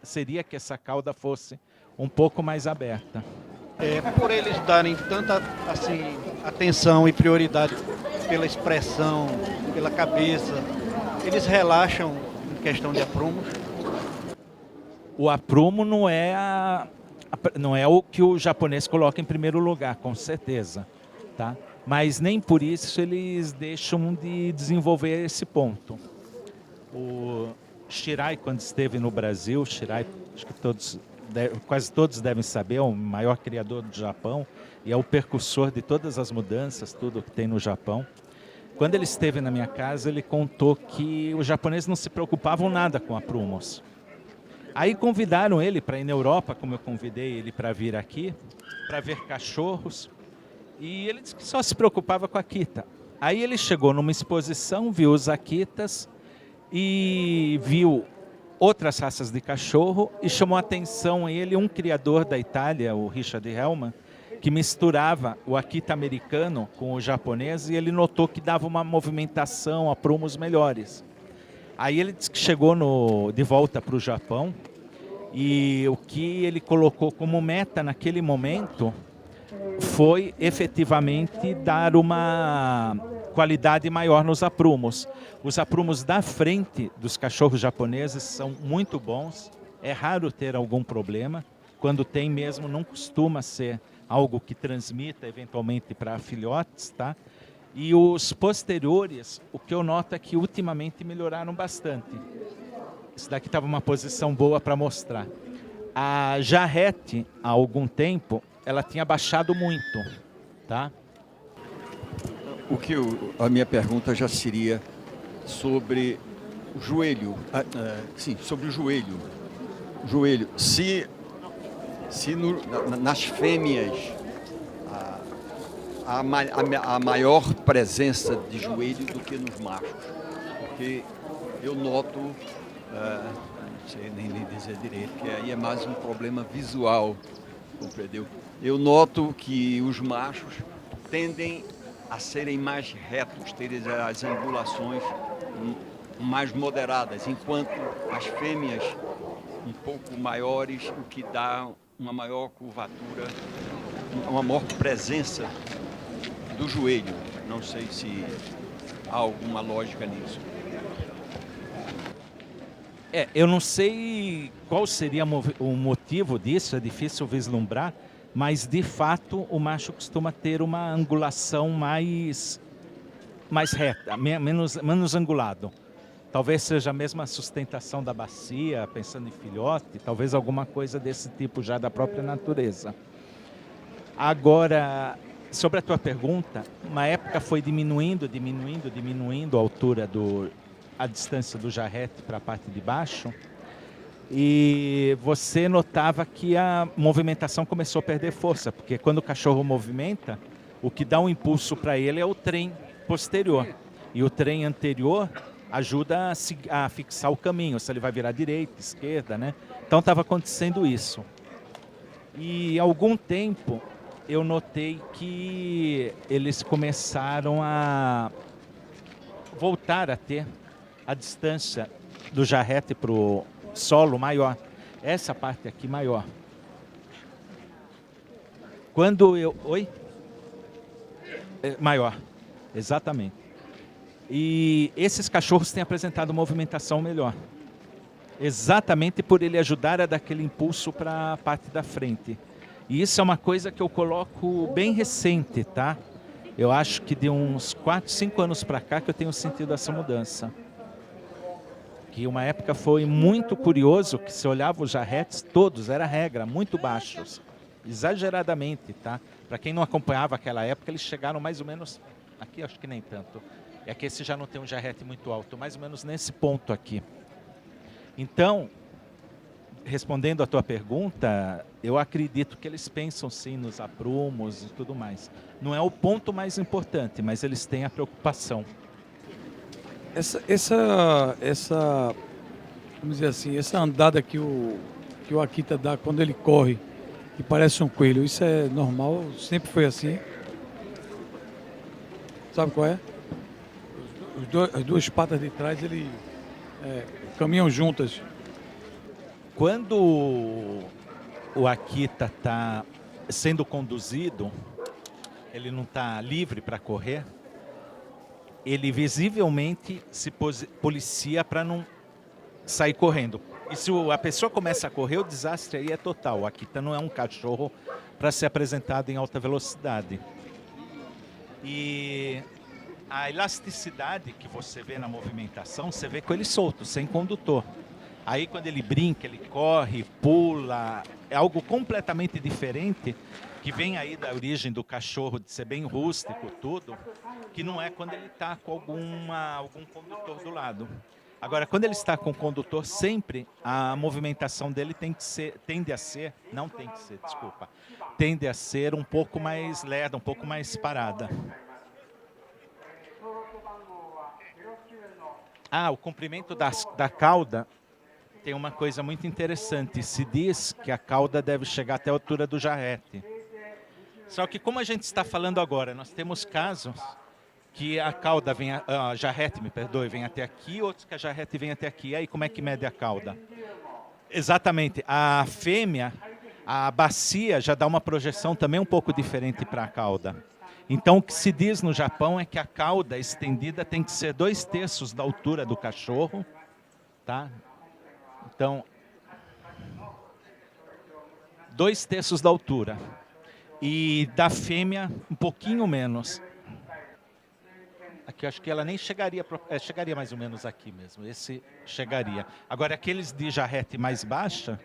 A: seria que essa cauda fosse um pouco mais aberta.
D: Por eles darem tanta assim, atenção e prioridade pela expressão, pela cabeça, eles relaxam em questão de aprumos?
A: O aprumo não é o que o japonês coloca em primeiro lugar, com certeza, tá? Mas nem por isso eles deixam de desenvolver esse ponto. O Shirai, quando esteve no Brasil, Shirai, acho que quase todos devem saber, é o maior criador do Japão e é o percussor de todas as mudanças, tudo que tem no Japão. Quando ele esteve na minha casa, ele contou que os japoneses não se preocupavam nada com aprumos. Aí convidaram ele para ir na Europa, como eu convidei ele para vir aqui, para ver cachorros, e ele disse que só se preocupava com a Akita. Aí ele chegou numa exposição, viu os Akitas e viu outras raças de cachorro e chamou a atenção a ele um criador da Itália, o Richard Hellman, que misturava o Akita americano com o japonês e ele notou que dava uma movimentação, aprumos melhores. Aí ele disse que chegou de volta para o Japão e o que ele colocou como meta naquele momento foi efetivamente dar uma qualidade maior nos aprumos. Os aprumos da frente dos cachorros japoneses são muito bons, é raro ter algum problema. Quando tem mesmo, não costuma ser algo que transmita eventualmente para filhotes, tá? E os posteriores, o que eu noto é que ultimamente melhoraram bastante. Isso daqui estava uma posição boa para mostrar. A jarrete, há algum tempo, ela tinha baixado muito, tá?
B: A minha pergunta já seria sobre o joelho. Sim, sobre o joelho. Joelho. Se nas fêmeas há maior presença de joelho do que nos machos. Porque eu noto, não sei nem dizer direito, que aí é mais um problema visual, compreendeu? Eu noto que os machos tendem a serem mais retos, terem as angulações mais moderadas, enquanto as fêmeas um pouco maiores, o que dá uma maior curvatura, uma maior presença do joelho. Não sei se há alguma lógica nisso.
A: Eu não sei qual seria o motivo disso, é difícil vislumbrar, mas de fato o macho costuma ter uma angulação mais reta, menos angulado. Talvez seja a mesma sustentação da bacia, pensando em filhote, talvez alguma coisa desse tipo já da própria natureza. Agora, sobre a tua pergunta, uma época foi diminuindo a altura a distância do jarrete para a parte de baixo, e você notava que a movimentação começou a perder força, porque quando o cachorro movimenta, o que dá um impulso para ele é o trem posterior, e o trem anterior ajuda a fixar o caminho, se ele vai virar direita, esquerda, né? Então estava acontecendo isso. E há algum tempo eu notei que eles começaram a voltar a ter a distância do jarrete para o solo maior. Essa parte aqui maior. Quando eu... Oi? Maior, exatamente. E esses cachorros têm apresentado movimentação melhor. Exatamente por ele ajudar a dar aquele impulso para a parte da frente. E isso é uma coisa que eu coloco bem recente, tá? Eu acho que de uns 4, 5 anos para cá que eu tenho sentido essa mudança. Que uma época foi muito curioso que se olhava os jarretes, todos, era regra, muito baixos. Exageradamente, tá? Para quem não acompanhava aquela época, eles chegaram mais ou menos... Aqui acho que nem tanto. É que esse já não tem um jarrete muito alto, mais ou menos nesse ponto aqui. Então, respondendo à tua pergunta, eu acredito que eles pensam sim nos aprumos e tudo mais. Não é o ponto mais importante, mas eles têm a preocupação.
E: Vamos dizer assim, essa andada que o Akita dá quando ele corre, que parece um coelho, isso é normal? Sempre foi assim? Sabe qual é? As duas patas de trás, ele caminham juntas.
A: Quando o Akita está sendo conduzido, ele não está livre para correr, ele visivelmente se policia para não sair correndo. E se a pessoa começa a correr, o desastre aí é total. O Akita não é um cachorro para ser apresentado em alta velocidade. E a elasticidade que você vê na movimentação, você vê com ele solto, sem condutor. Aí quando ele brinca, ele corre, pula, é algo completamente diferente, que vem aí da origem do cachorro de ser bem rústico, tudo, que não é quando ele está com algum condutor do lado. Agora, quando ele está com o condutor, sempre a movimentação dele tende a ser um pouco mais lerda, um pouco mais parada. O comprimento da cauda tem uma coisa muito interessante. Se diz que a cauda deve chegar até a altura do jarrete. Só que como a gente está falando agora, nós temos casos que a cauda jarrete, vem até aqui, outros que a jarrete vem até aqui. E aí como é que mede a cauda? Exatamente. A fêmea, a bacia já dá uma projeção também um pouco diferente para a cauda. Então o que se diz no Japão é que a cauda estendida tem que ser 2/3 da altura do cachorro, tá? Então, 2/3 da altura. E da fêmea, um pouquinho menos. Aqui, acho que ela nem chegaria, chegaria mais ou menos aqui mesmo. Esse chegaria. Agora, aqueles de jarrete mais baixa,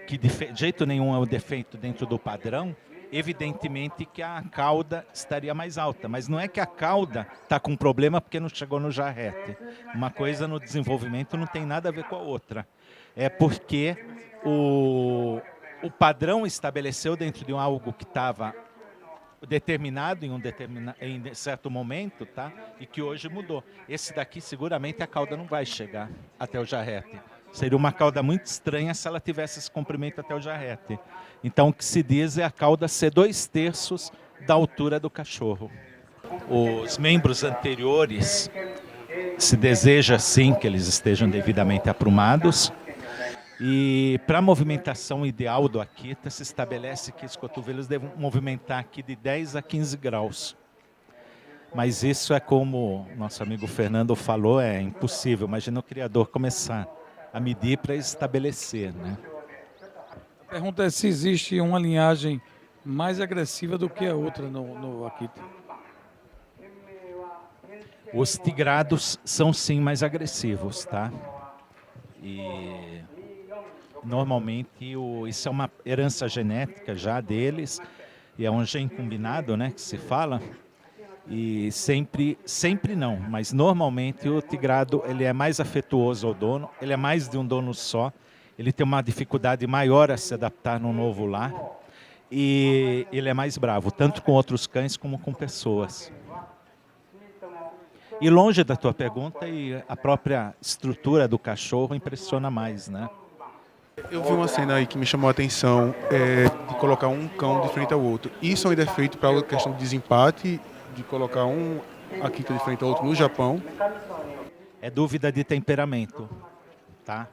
A: que de jeito nenhum é o defeito dentro do padrão, evidentemente que a cauda estaria mais alta. Mas não é que a cauda está com problema porque não chegou no jarrete. Uma coisa no desenvolvimento não tem nada a ver com a outra. É porque o padrão estabeleceu dentro de algo que estava determinado em certo momento, tá? E que hoje mudou. Esse daqui, seguramente, a cauda não vai chegar até o jarrete. Seria uma cauda muito estranha se ela tivesse esse comprimento até o jarrete. Então, o que se diz é a cauda ser 2/3 da altura do cachorro. Os membros anteriores, se deseja sim que eles estejam devidamente aprumados. E para a movimentação ideal do Akita, se estabelece que os cotovelos devem movimentar aqui de 10 a 15 graus. Mas isso é como nosso amigo Fernando falou, é impossível. Imagina o criador começar a medir para estabelecer, né?
E: A pergunta é se existe uma linhagem mais agressiva do que a outra no Akita.
A: Os tigrados são sim mais agressivos, tá? E normalmente isso é uma herança genética já deles, e é um gene combinado, né, que se fala. E sempre não, mas normalmente o tigrado ele é mais afetuoso ao dono, ele é mais de um dono só, ele tem uma dificuldade maior a se adaptar no novo lar e ele é mais bravo, tanto com outros cães como com pessoas. E longe da tua pergunta, e a própria estrutura do cachorro impressiona mais, né?
F: Eu vi uma cena aí que me chamou a atenção, de colocar um cão de frente ao outro. Isso é um defeito para a questão de desempate, de colocar um Akita de frente ao outro no Japão.
A: É dúvida de temperamento, tá?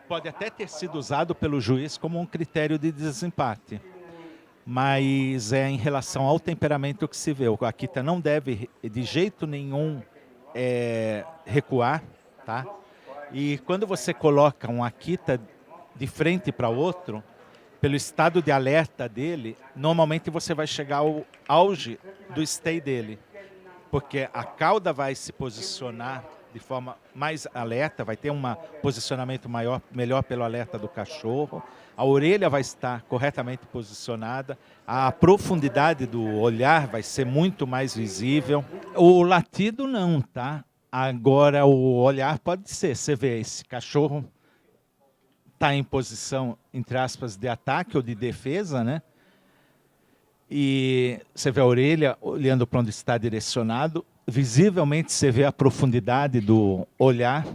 A: Pode até ter sido usado pelo juiz como um critério de desempate, mas é em relação ao temperamento que se vê. O Akita não deve de jeito nenhum recuar, tá? E quando você coloca um Akita de frente para outro, pelo estado de alerta dele, normalmente você vai chegar ao auge do stay dele, porque a cauda vai se posicionar de forma mais alerta, vai ter um posicionamento melhor pelo alerta do cachorro, a orelha vai estar corretamente posicionada, a profundidade do olhar vai ser muito mais visível. O latido não, tá? Agora o olhar pode ser, você vê esse cachorro está em posição, entre aspas, de ataque ou de defesa, né? E você vê a orelha olhando para onde está direcionado, visivelmente você vê a profundidade do olhar,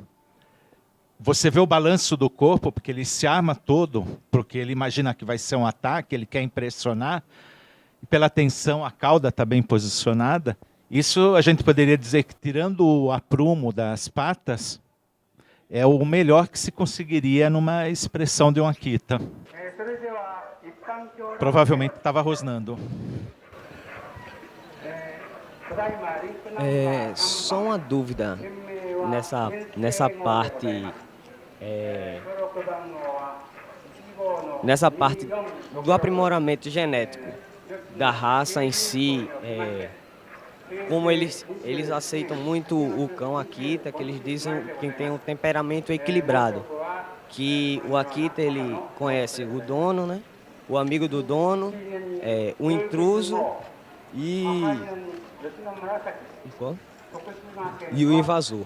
A: você vê o balanço do corpo, porque ele se arma todo, porque ele imagina que vai ser um ataque, ele quer impressionar, e pela tensão a cauda está bem posicionada. Isso a gente poderia dizer que, tirando o aprumo das patas, é o melhor que se conseguiria numa expressão de um Akita. Provavelmente estava rosnando.
G: Só uma dúvida nessa parte. Nessa parte do aprimoramento genético da raça em si. Como eles aceitam muito o cão Akita, que eles dizem que tem um temperamento equilibrado, que o Akita ele conhece o dono, né, o amigo do dono, o intruso e o invasor.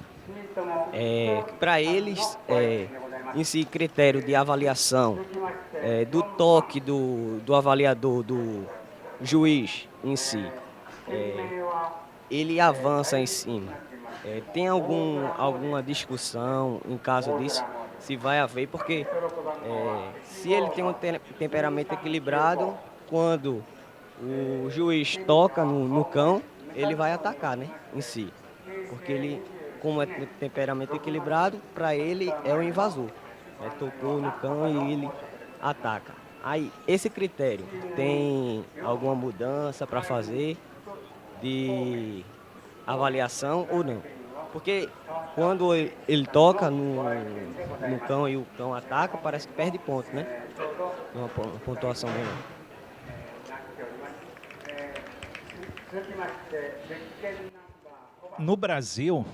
G: Para eles, em si, critério de avaliação do toque do avaliador, do juiz em si, ele avança em cima. Tem alguma discussão em caso disso? Se vai haver, porque se ele tem um temperamento equilibrado, quando o juiz toca no cão, ele vai atacar, né, em si. Porque ele, como é temperamento equilibrado, para ele é o invasor. Tocou no cão e ele ataca. Aí, esse critério, tem alguma mudança para fazer de avaliação ou não? Porque quando ele toca no cão e o cão ataca, parece que perde ponto, né? Uma pontuação menor.
A: No Brasil,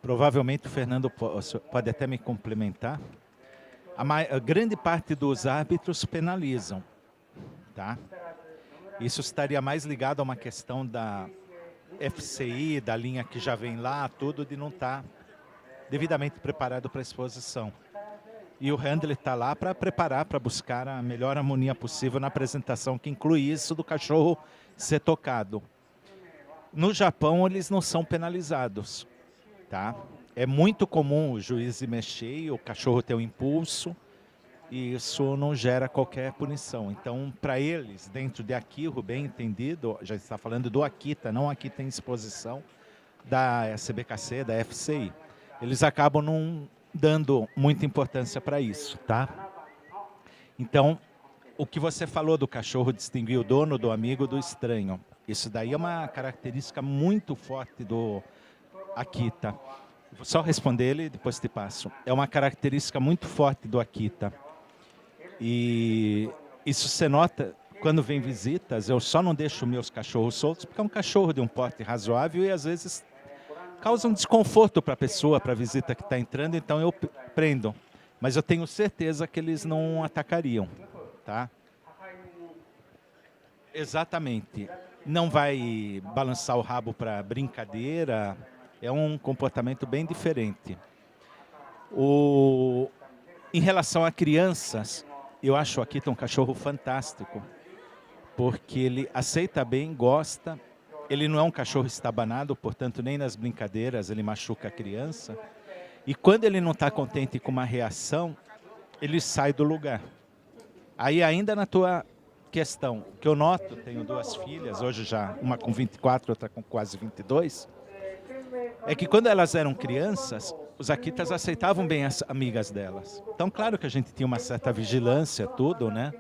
A: provavelmente o Fernando pode até me complementar, a grande parte dos árbitros penalizam, tá? Isso estaria mais ligado a uma questão da FCI, da linha que já vem lá, tudo de não estar devidamente preparado para a exposição. E o handler está lá para preparar, para buscar a melhor harmonia possível na apresentação, que inclui isso do cachorro ser tocado. No Japão, eles não são penalizados, tá? É muito comum o juiz mexer e o cachorro ter um impulso, e isso não gera qualquer punição. Então, para eles, dentro de Akita, bem entendido, já está falando do Akita, não Akita em exposição, da CBKC, da FCI. Eles acabam não dando muita importância para isso, tá? Então, o que você falou do cachorro distinguir o dono do amigo do estranho, isso daí é uma característica muito forte do Akita. Vou só responder ele e depois te passo. É uma característica muito forte do Akita. E isso você nota quando vem visitas, eu só não deixo meus cachorros soltos, porque é um cachorro de um porte razoável e às vezes causa um desconforto para a pessoa, para a visita que está entrando, então eu prendo. Mas eu tenho certeza que eles não atacariam, tá? Exatamente. Não vai balançar o rabo para brincadeira, é um comportamento bem diferente. Em relação a crianças, eu acho o Akita um cachorro fantástico, porque ele aceita bem, gosta. Ele não é um cachorro estabanado, portanto, nem nas brincadeiras ele machuca a criança. E quando ele não está contente com uma reação, ele sai do lugar. Aí, ainda na tua questão, que eu noto, tenho 2 filhas, hoje já uma com 24, outra com quase 22, é que quando elas eram crianças, os Akitas aceitavam bem as amigas delas. Então, claro que a gente tinha uma certa vigilância, tudo, né?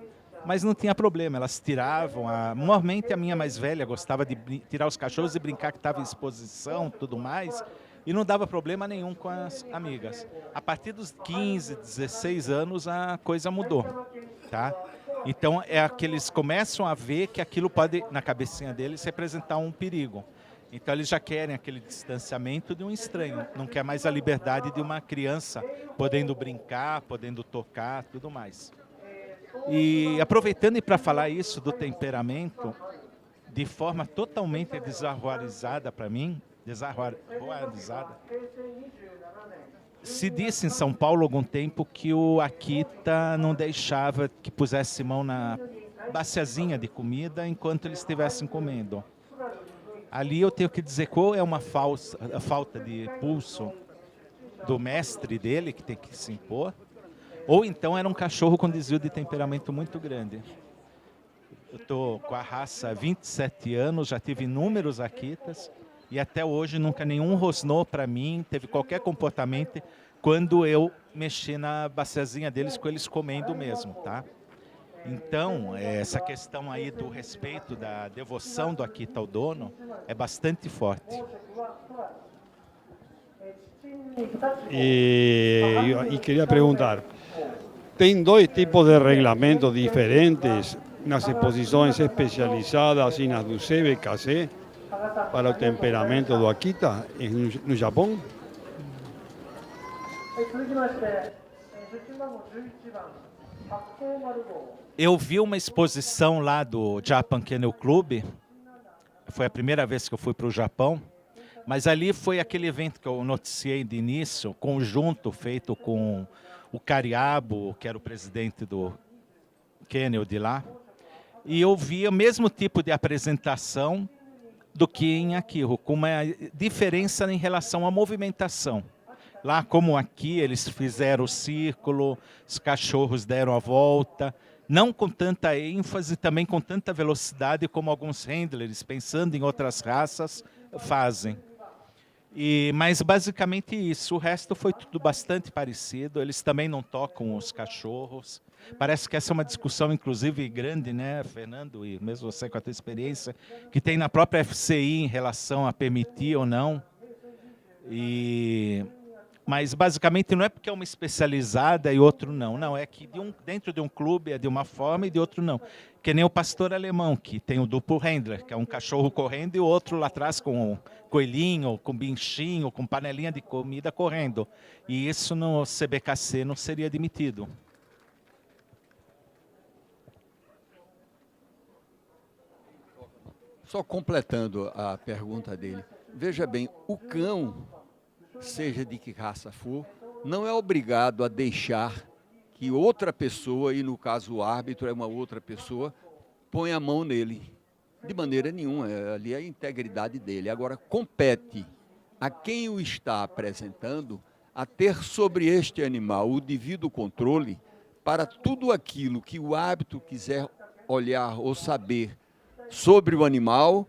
A: Mas não tinha problema, elas tiravam. Normalmente a minha mais velha gostava de tirar os cachorros e brincar que estava em exposição, tudo mais, e não dava problema nenhum com as amigas. A partir dos 15, 16 anos a coisa mudou, tá? Então é que eles começam a ver que aquilo pode, na cabecinha deles, representar um perigo. Então eles já querem aquele distanciamento de um estranho, não quer mais a liberdade de uma criança podendo brincar, podendo tocar, tudo mais. E aproveitando para falar isso do temperamento, de forma totalmente desarrorizada para mim, se disse em São Paulo há algum tempo que o Akita não deixava que pusesse mão na baciazinha de comida enquanto eles estivessem comendo. Ali eu tenho que dizer qual é uma falta de pulso do mestre dele, que tem que se impor, ou então era um cachorro com desvio de temperamento muito grande. Eu estou com a raça há 27 anos, já tive inúmeros Akitas, e até hoje nunca nenhum rosnou para mim, teve qualquer comportamento quando eu mexi na baciazinha deles, com eles comendo mesmo, tá? Então, essa questão aí do respeito, da devoção do Akita ao dono, é bastante forte.
H: E queria perguntar, tem 2 tipos de reglamentos diferentes nas exposições especializadas e nas do CBKC para o temperamento do Akita no Japão?
A: Eu vi uma exposição lá do Japan Kennel Club, foi a primeira vez que eu fui para o Japão, mas ali foi aquele evento que eu noticiei de início, conjunto feito com o Cariabo, que era o presidente do Kennel de lá, e eu vi o mesmo tipo de apresentação do que em Akita, com uma diferença em relação à movimentação. Lá, como aqui, eles fizeram o círculo, os cachorros deram a volta, não com tanta ênfase, também com tanta velocidade como alguns handlers, pensando em outras raças, fazem. Mas basicamente isso, o resto foi tudo bastante parecido, eles também não tocam os cachorros. Parece que essa é uma discussão, inclusive, grande, né, Fernando, e mesmo você com a tua experiência, que tem na própria FCI em relação a permitir ou não. Mas, basicamente, não é porque é uma especializada e outro não. Não, é que dentro de um clube é de uma forma e de outro não. Que nem o pastor alemão, que tem o duplo handler, que é um cachorro correndo e o outro lá atrás com um coelhinho, com binchinho, com panelinha de comida correndo. E isso no CBKC não seria admitido.
B: Só completando a pergunta dele. Veja bem, o cão, seja de que raça for, não é obrigado a deixar que outra pessoa, e no caso o árbitro é uma outra pessoa, põe a mão nele. De maneira nenhuma, ali é a integridade dele. Agora, compete a quem o está apresentando a ter sobre este animal o devido controle para tudo aquilo que o árbitro quiser olhar ou saber sobre o animal,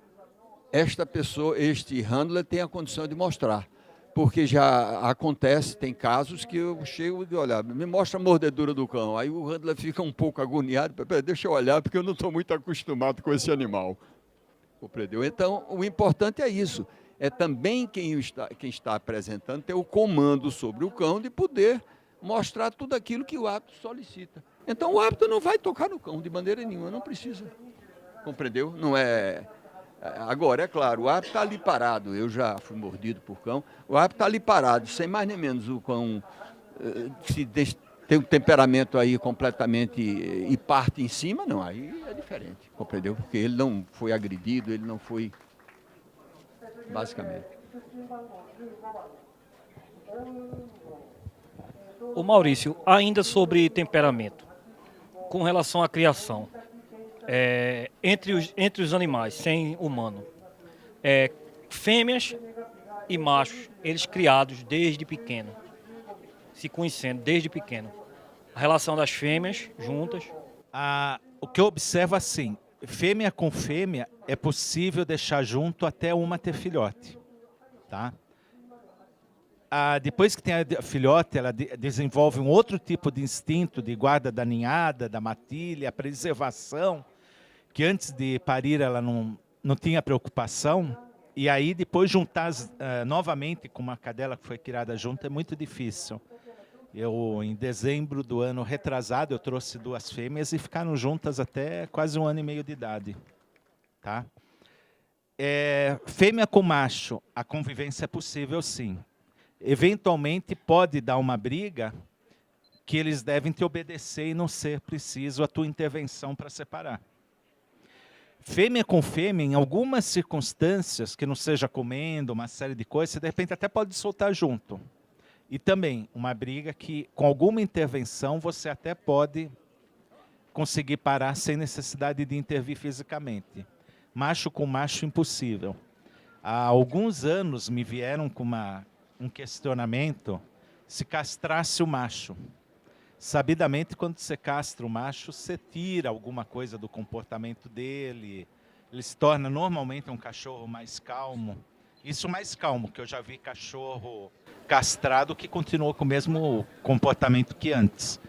B: esta pessoa, este handler tem a condição de mostrar. Porque já acontece, tem casos que eu chego e olhar, me mostra a mordedura do cão. Aí o handler fica um pouco agoniado, deixa eu olhar porque eu não estou muito acostumado com esse animal. Compreendeu? Então, o importante é isso. É também quem está apresentando ter o comando sobre o cão de poder mostrar tudo aquilo que o árbitro solicita. Então, o árbitro não vai tocar no cão de maneira nenhuma, não precisa. Compreendeu? Não é... Agora, é claro, o árbitro está ali parado, eu já fui mordido por cão, o árbitro está ali parado, sem mais nem menos o cão tem um temperamento aí completamente e parte em cima, não, aí é diferente, compreendeu? Porque ele não foi agredido, ele não foi, basicamente.
I: Ô Maurício, ainda sobre temperamento, com relação à criação, entre os animais, sem humano, fêmeas e machos, eles criados desde pequeno, se conhecendo desde pequeno. A relação das fêmeas juntas.
A: O que eu observo assim, fêmea com fêmea é possível deixar junto até uma ter filhote, tá? Depois que tem a filhote, ela desenvolve um outro tipo de instinto de guarda da ninhada, da matilha, preservação, que antes de parir ela não tinha preocupação, e aí depois juntar novamente com uma cadela que foi criada junto é muito difícil. Em dezembro do ano retrasado, eu trouxe 2 fêmeas e ficaram juntas até quase 1 ano e meio de idade. Tá? Fêmea com macho, a convivência é possível sim. Eventualmente pode dar uma briga que eles devem te obedecer e não ser preciso a tua intervenção para separar. Fêmea com fêmea, em algumas circunstâncias, que não seja comendo, uma série de coisas, você de repente até pode soltar junto. E também uma briga que, com alguma intervenção, você até pode conseguir parar sem necessidade de intervir fisicamente. Macho com macho, impossível. Há alguns anos me vieram com um questionamento se castrasse o macho. Sabidamente, quando você castra o macho, você tira alguma coisa do comportamento dele, ele se torna normalmente um cachorro mais calmo. Isso mais calmo, que eu já vi cachorro castrado que continuou com o mesmo comportamento que antes.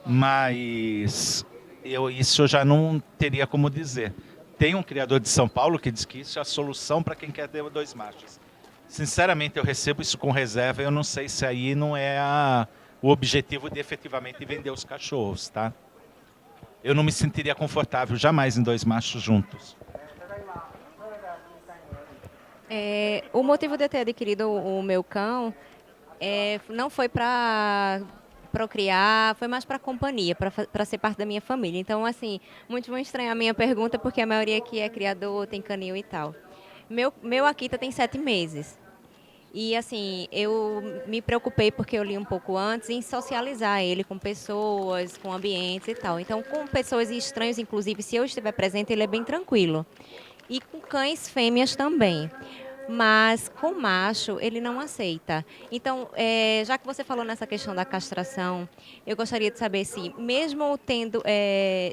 A: Mas isso eu já não teria como dizer. Tem um criador de São Paulo que diz que isso é a solução para quem quer ter 2 machos. Sinceramente, eu recebo isso com reserva, eu não sei se aí não é o objetivo de efetivamente vender os cachorros, tá? Eu não me sentiria confortável jamais em 2 machos juntos.
J: O motivo de eu ter adquirido o meu cão não foi para procriar, foi mais para companhia, para ser parte da minha família. Então, assim, muitos vão estranhar a minha pergunta, porque a maioria aqui é criador, tem canil e tal. Meu Akita tem 7 meses. E, assim, eu me preocupei, porque eu li um pouco antes, em socializar ele com pessoas, com ambientes e tal. Então, com pessoas e estranhos, inclusive, se eu estiver presente, ele é bem tranquilo. E com cães fêmeas também. Mas com macho ele não aceita. Então, já que você falou nessa questão da castração, eu gostaria de saber se, mesmo tendo,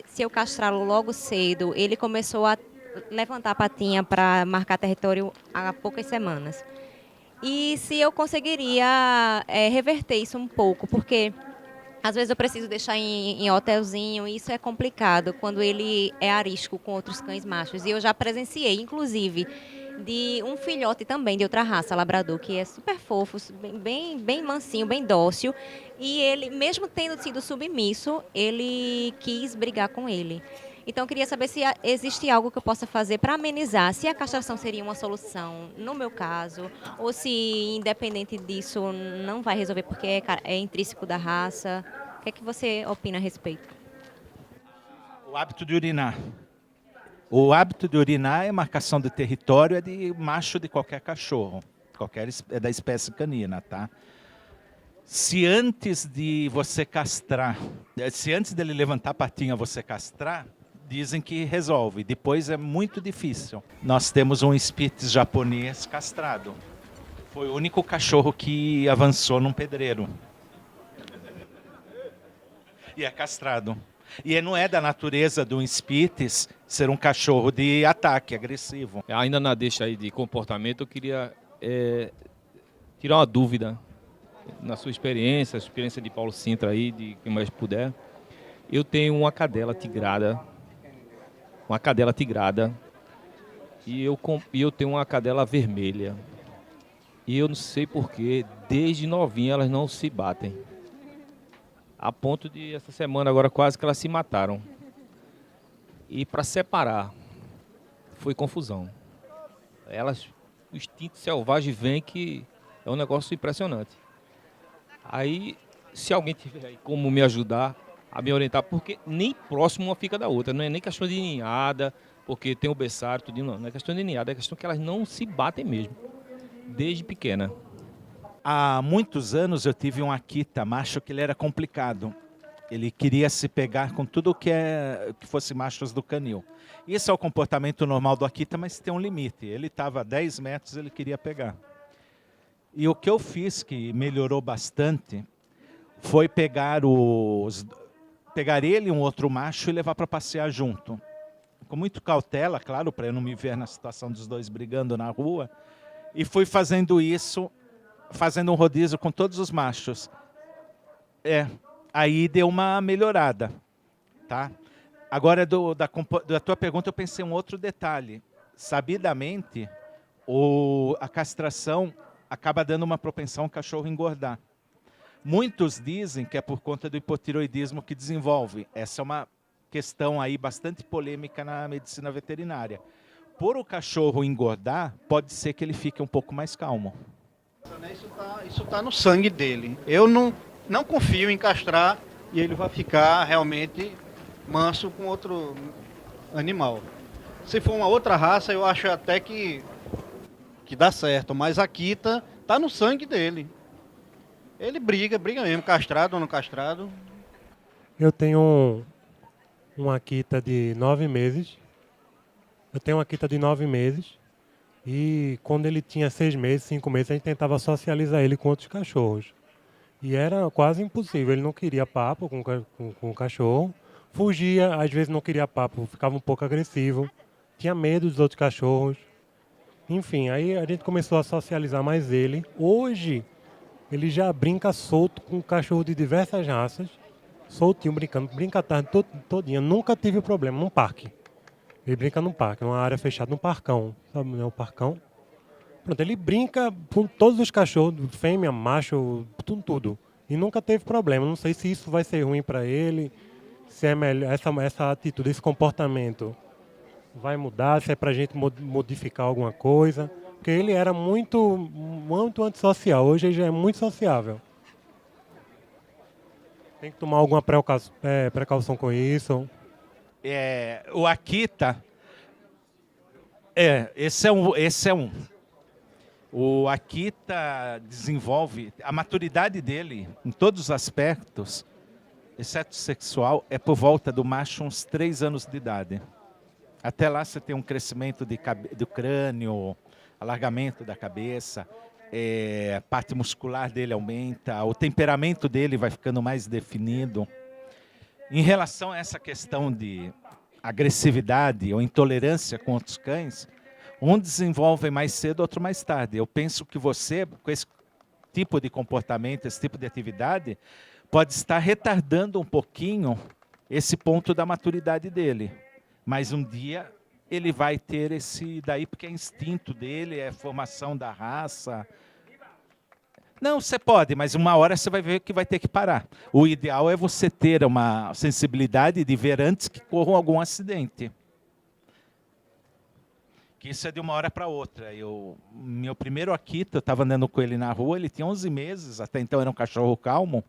J: se eu castrá-lo logo cedo, ele começou a levantar a patinha para marcar território há poucas semanas. E se eu conseguiria reverter isso um pouco, porque às vezes eu preciso deixar em hotelzinho, e isso é complicado quando ele é arisco com outros cães machos. E eu já presenciei, inclusive, de um filhote também de outra raça, labrador, que é super fofo, bem mansinho, bem dócil. E ele, mesmo tendo sido submisso, ele quis brigar com ele. Então, eu queria saber se existe algo que eu possa fazer para amenizar, se a castração seria uma solução, no meu caso, ou se, independente disso, não vai resolver porque é intrínseco da raça. O que é que você opina a respeito?
A: O hábito de urinar. O hábito de urinar é marcação de território, é de macho de qualquer cachorro, é da espécie canina, tá? Se antes de você castrar, se antes dele levantar a patinha você castrar, dizem que resolve. Depois é muito difícil. Nós temos um Spitz japonês castrado. Foi o único cachorro que avançou num pedreiro. E é castrado. E não é da natureza do Spitz ser um cachorro de ataque agressivo.
K: Ainda na deixa aí de comportamento, eu queria tirar uma dúvida. Na sua experiência, a experiência de Paulo Sintra aí, de quem mais puder. Eu tenho uma cadela tigrada. E eu tenho uma cadela vermelha. E eu não sei porquê, desde novinha elas não se batem. A ponto de, essa semana agora, quase que elas se mataram. E para separar, foi confusão. O instinto selvagem vem que é um negócio impressionante. Aí, se alguém tiver aí como me ajudar a me orientar, porque nem próximo uma fica da outra, não é nem questão de ninhada, porque tem o berçário, tudo, não é questão de ninhada, é questão que elas não se batem mesmo, desde pequena.
A: Há muitos anos eu tive um Akita macho que ele era complicado. Ele queria se pegar com tudo que fosse machos do canil. Isso é o comportamento normal do Akita, mas tem um limite. Ele estava a 10 metros, ele queria pegar. E o que eu fiz, que melhorou bastante, foi pegar ele e um outro macho e levar para passear junto. Com muito cautela, claro, para eu não me ver na situação dos dois brigando na rua. E fui fazendo isso, fazendo um rodízio com todos os machos. Aí deu uma melhorada, tá? Agora, da tua pergunta, eu pensei em um outro detalhe. Sabidamente, a castração acaba dando uma propensão ao cachorro engordar. Muitos dizem que é por conta do hipotiroidismo que desenvolve. Essa é uma questão aí bastante polêmica na medicina veterinária. Por o cachorro engordar, pode ser que ele fique um pouco mais calmo.
D: Isso tá no sangue dele. Eu não confio em castrar e ele vai ficar realmente manso com outro animal. Se for uma outra raça, eu acho até que dá certo, mas a Akita tá no sangue dele. Ele briga mesmo, castrado ou não castrado.
L: Eu tenho um Akita de 9 meses. E quando ele tinha 6 meses, 5 meses, a gente tentava socializar ele com outros cachorros. E era quase impossível, ele não queria papo com o cachorro. Fugia, às vezes não queria papo, ficava um pouco agressivo. Tinha medo dos outros cachorros. Enfim, aí a gente começou a socializar mais ele. Hoje, ele já brinca solto com cachorro de diversas raças. Soltinho, brincando. Brinca a tarde todinha. Nunca tive problema num parque. Ele brinca num parque, numa área fechada, num parcão. Sabe, né, o parcão? Pronto, ele brinca com todos os cachorros, fêmea, macho, tudo. E nunca teve problema. Não sei se isso vai ser ruim para ele, se é melhor essa atitude, esse comportamento vai mudar, se é para a gente modificar alguma coisa. Porque ele era muito antissocial, hoje ele já é muito sociável. Tem que tomar alguma precaução com isso.
A: O Akita, esse é um. O Akita desenvolve, a maturidade dele, em todos os aspectos, exceto sexual, é por volta do macho uns 3 anos de idade. Até lá você tem um crescimento do crânio, alargamento da cabeça, a parte muscular dele aumenta, o temperamento dele vai ficando mais definido. Em relação a essa questão de agressividade ou intolerância com outros cães, um desenvolve mais cedo, outro mais tarde. Eu penso que você, com esse tipo de comportamento, esse tipo de atividade, pode estar retardando um pouquinho esse ponto da maturidade dele. Mas um dia ele vai ter esse daí, porque é instinto dele, é formação da raça. Não, você pode, mas uma hora você vai ver que vai ter que parar. O ideal é você ter uma sensibilidade de ver antes que corra algum acidente. Que isso é de uma hora para outra. Meu primeiro Akita, eu estava andando com ele na rua, ele tinha 11 meses, até então era um cachorro calmo.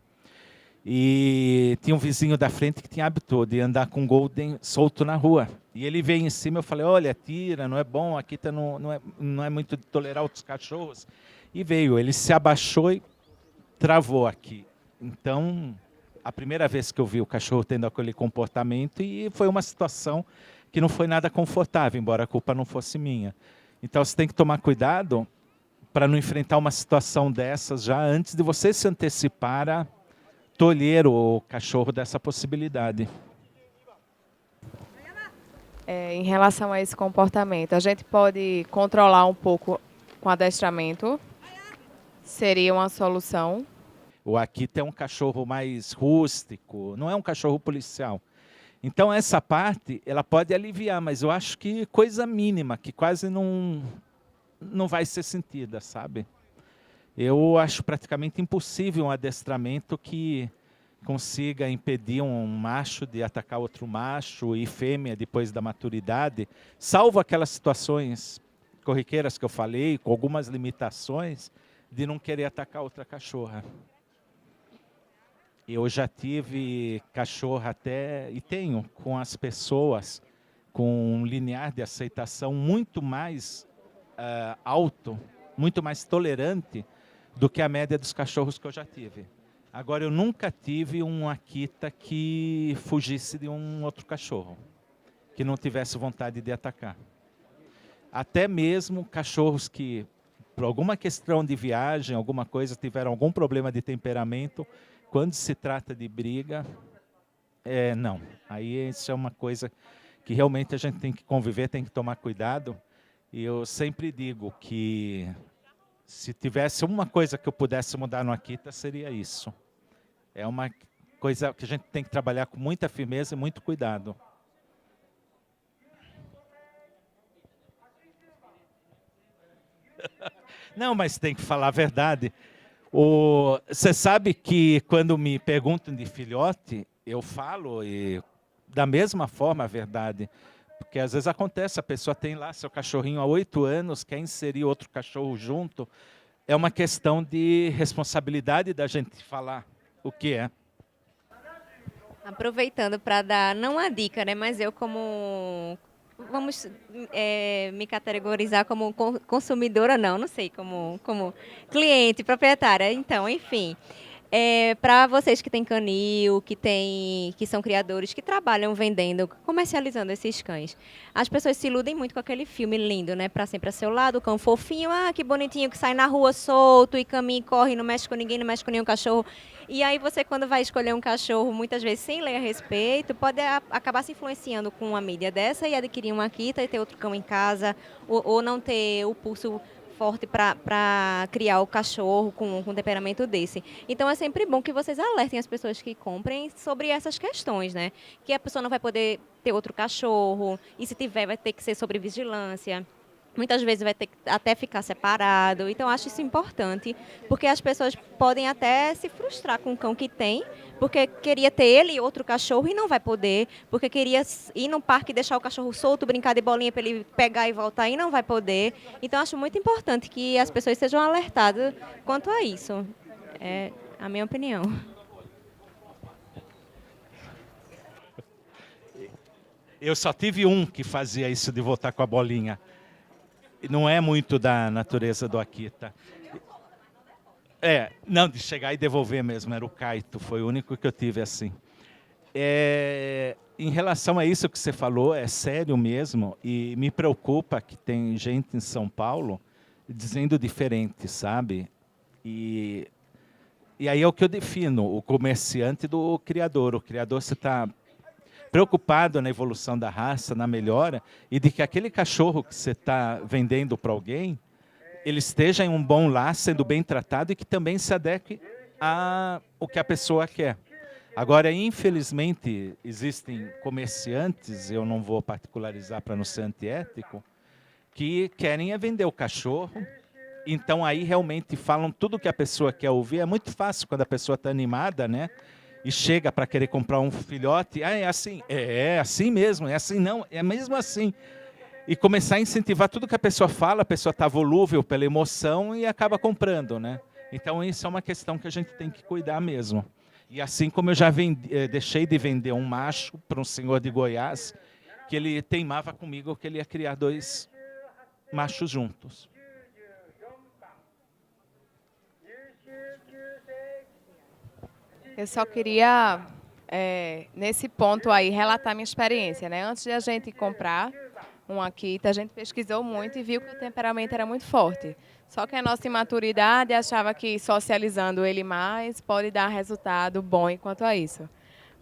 A: E tinha um vizinho da frente que tinha hábito de andar com Golden solto na rua. E ele veio em cima, eu falei, olha, tira, não é bom, Akita não é muito de tolerar outros cachorros. E veio, ele se abaixou e travou aqui. Então, a primeira vez que eu vi o cachorro tendo aquele comportamento, e foi uma situação que não foi nada confortável, embora a culpa não fosse minha. Então, você tem que tomar cuidado para não enfrentar uma situação dessas já antes de você se antecipar a tolher o cachorro dessa possibilidade.
M: Em relação a esse comportamento, a gente pode controlar um pouco com adestramento? Seria uma solução?
A: O Akita é um cachorro mais rústico, não é um cachorro policial. Então essa parte, ela pode aliviar, mas eu acho que coisa mínima, que quase não vai ser sentida, sabe? Eu acho praticamente impossível um adestramento que consiga impedir um macho de atacar outro macho e fêmea depois da maturidade, salvo aquelas situações corriqueiras que eu falei, com algumas limitações, de não querer atacar outra cachorra. Eu já tive cachorro até, e tenho, com as pessoas, com um linear de aceitação muito mais alto, muito mais tolerante do que a média dos cachorros que eu já tive. Agora, eu nunca tive um Akita que fugisse de um outro cachorro, que não tivesse vontade de atacar. Até mesmo cachorros que, por alguma questão de viagem, alguma coisa, tiveram algum problema de temperamento, quando se trata de briga, não. Aí isso é uma coisa que realmente a gente tem que conviver, tem que tomar cuidado. E eu sempre digo que se tivesse uma coisa que eu pudesse mudar no Akita, seria isso. É uma coisa que a gente tem que trabalhar com muita firmeza e muito cuidado. Não, mas tem que falar a verdade. Você sabe que quando me perguntam de filhote, eu falo da mesma forma a verdade. Porque às vezes acontece, a pessoa tem lá seu cachorrinho há 8 anos, quer inserir outro cachorro junto. É uma questão de responsabilidade da gente falar o que é.
J: Aproveitando para dar, não uma dica, né, mas eu como, vamos me categorizar como consumidora, não sei, como cliente, proprietária, então, enfim. Para vocês que têm canil, que são criadores, que trabalham vendendo, comercializando esses cães, as pessoas se iludem muito com aquele filme lindo, né? Para sempre a seu lado, o cão fofinho, que bonitinho, que sai na rua solto e caminha e corre, não mexe com ninguém, não mexe com nenhum cachorro. E aí você, quando vai escolher um cachorro, muitas vezes sem ler a respeito, pode acabar se influenciando com uma mídia dessa e adquirir uma Akita e ter outro cão em casa, ou não ter o pulso forte para criar o cachorro com um temperamento desse. Então é sempre bom que vocês alertem as pessoas que comprem sobre essas questões, né? Que a pessoa não vai poder ter outro cachorro, e se tiver vai ter que ser sobre vigilância. Muitas vezes vai ter que até ficar separado. Então, acho isso importante, porque as pessoas podem até se frustrar com o cão que tem, porque queria ter ele e outro cachorro e não vai poder, porque queria ir no parque e deixar o cachorro solto, brincar de bolinha para ele pegar e voltar e não vai poder. Então, acho muito importante que as pessoas sejam alertadas quanto a isso. É a minha opinião.
A: Eu só tive um que fazia isso de voltar com a bolinha. Não é muito da natureza do Akita. Não, de chegar e devolver mesmo, era o Kaito, foi o único que eu tive assim. Em relação a isso que você falou, é sério mesmo, e me preocupa que tem gente em São Paulo dizendo diferente, sabe? E aí é o que eu defino, o comerciante do criador. O criador, você está preocupado na evolução da raça, na melhora, e de que aquele cachorro que você está vendendo para alguém, ele esteja em um bom lar, sendo bem tratado, e que também se adeque ao que a pessoa quer. Agora, infelizmente, existem comerciantes, eu não vou particularizar para não ser antiético, que querem vender o cachorro, então aí realmente falam tudo o que a pessoa quer ouvir. É muito fácil quando a pessoa está animada, né? E chega para querer comprar um filhote, é assim, é assim mesmo, é assim não, é mesmo assim. E começar a incentivar tudo que a pessoa fala, a pessoa está volúvel pela emoção e acaba comprando, né? Então isso é uma questão que a gente tem que cuidar mesmo. E assim como eu já deixei de vender um macho para um senhor de Goiás, que ele teimava comigo que ele ia criar 2 machos juntos.
M: Eu só queria, nesse ponto aí, relatar minha experiência, né? Antes de a gente comprar um Akita, a gente pesquisou muito e viu que o temperamento era muito forte. Só que a nossa imaturidade achava que socializando ele mais pode dar resultado bom enquanto a isso.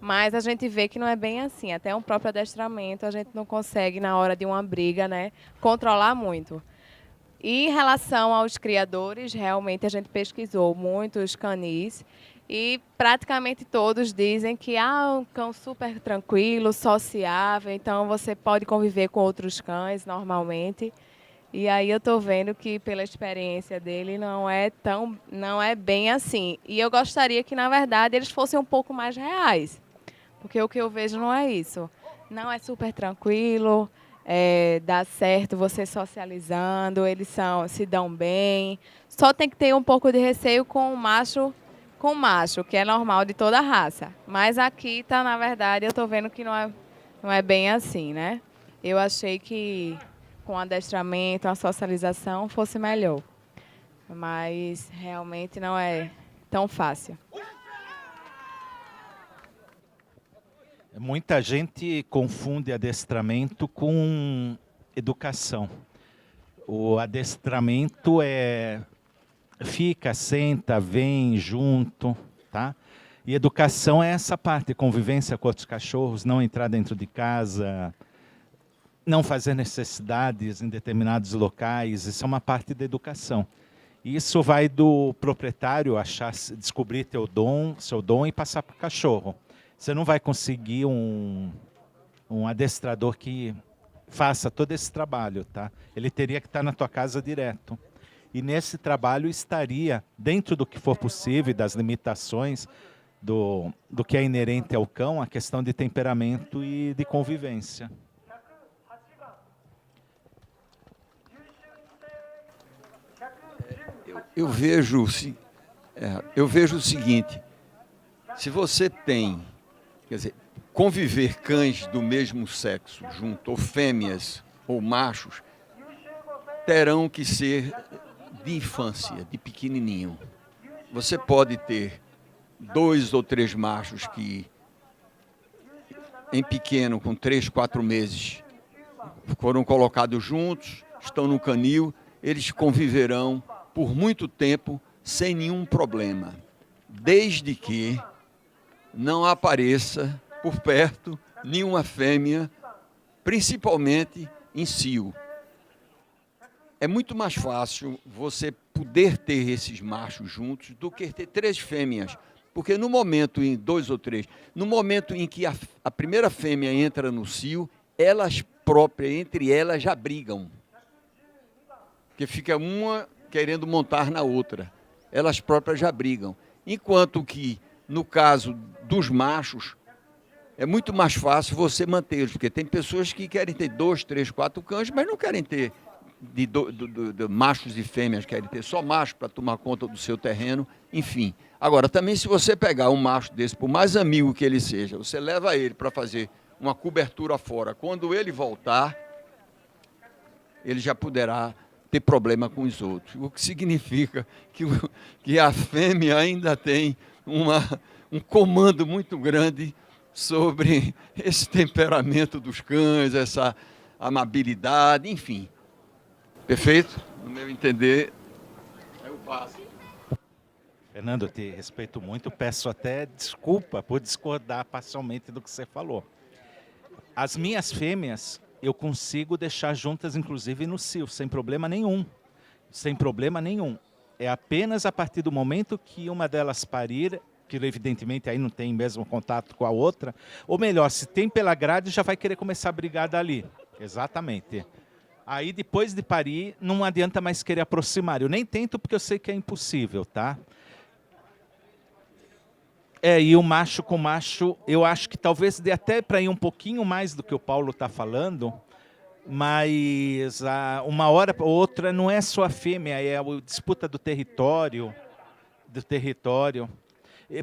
M: Mas a gente vê que não é bem assim. Até um próprio adestramento a gente não consegue, na hora de uma briga, né, controlar muito. E em relação aos criadores, realmente a gente pesquisou muitos canis e praticamente todos dizem que um cão super tranquilo, sociável, então você pode conviver com outros cães normalmente. E aí eu estou vendo que pela experiência dele não é bem assim. E eu gostaria que, na verdade, eles fossem um pouco mais reais. Porque o que eu vejo não é isso. Não é super tranquilo, dá certo você socializando, eles se dão bem. Só tem que ter um pouco de receio com macho, que é normal de toda raça. Mas aqui, na verdade, eu estou vendo que não é bem assim, né? Eu achei que com adestramento, a socialização fosse melhor. Mas realmente não é tão fácil.
A: Muita gente confunde adestramento com educação. O adestramento fica, senta, vem junto, tá? E educação é essa parte, convivência com outros cachorros, não entrar dentro de casa, não fazer necessidades em determinados locais, isso é uma parte da educação. Isso vai do proprietário descobrir seu dom e passar para o cachorro. Você não vai conseguir um adestrador que faça todo esse trabalho, tá? Ele teria que estar na tua casa direto. E nesse trabalho estaria, dentro do que for possível, das limitações do que é inerente ao cão, a questão de temperamento e de convivência.
B: Eu vejo o seguinte, se você tem, quer dizer, conviver cães do mesmo sexo junto, ou fêmeas ou machos, terão que ser de infância, de pequenininho. Você pode ter 2 ou 3 machos que, em pequeno, com 3, 4 meses, foram colocados juntos, estão no canil, eles conviverão por muito tempo sem nenhum problema, desde que não apareça por perto nenhuma fêmea, principalmente em cio. É muito mais fácil você poder ter esses machos juntos do que ter 3 fêmeas, porque no momento, em 2 ou 3, no momento em que a primeira fêmea entra no cio, elas próprias, entre elas, já brigam. Porque fica uma querendo montar na outra. Elas próprias já brigam. Enquanto que, no caso dos machos, é muito mais fácil você mantê-los, porque tem pessoas que querem ter 2, 3, 4 cães, mas não querem ter de machos e fêmeas, querem ter só macho para tomar conta do seu terreno, enfim. Agora, também se você pegar um macho desse, por mais amigo que ele seja, você leva ele para fazer uma cobertura fora, quando ele voltar, ele já poderá ter problema com os outros. O que significa que a fêmea ainda tem um comando muito grande sobre esse temperamento dos cães, essa amabilidade, enfim. Perfeito? No meu entender, eu passo.
A: Fernando, eu te respeito muito, peço até desculpa por discordar parcialmente do que você falou. As minhas fêmeas, eu consigo deixar juntas, inclusive, no cio, sem problema nenhum. Sem problema nenhum. É apenas a partir do momento que uma delas parir, que evidentemente aí não tem mesmo contato com a outra, ou melhor, se tem pela grade, já vai querer começar a brigar dali. Exatamente. Aí, depois de parir, não adianta mais querer aproximar. Eu nem tento porque eu sei que é impossível, tá? E o macho com macho, eu acho que talvez dê até para ir um pouquinho mais do que o Paulo está falando, mas uma hora ou outra não é só a fêmea, é a disputa do território.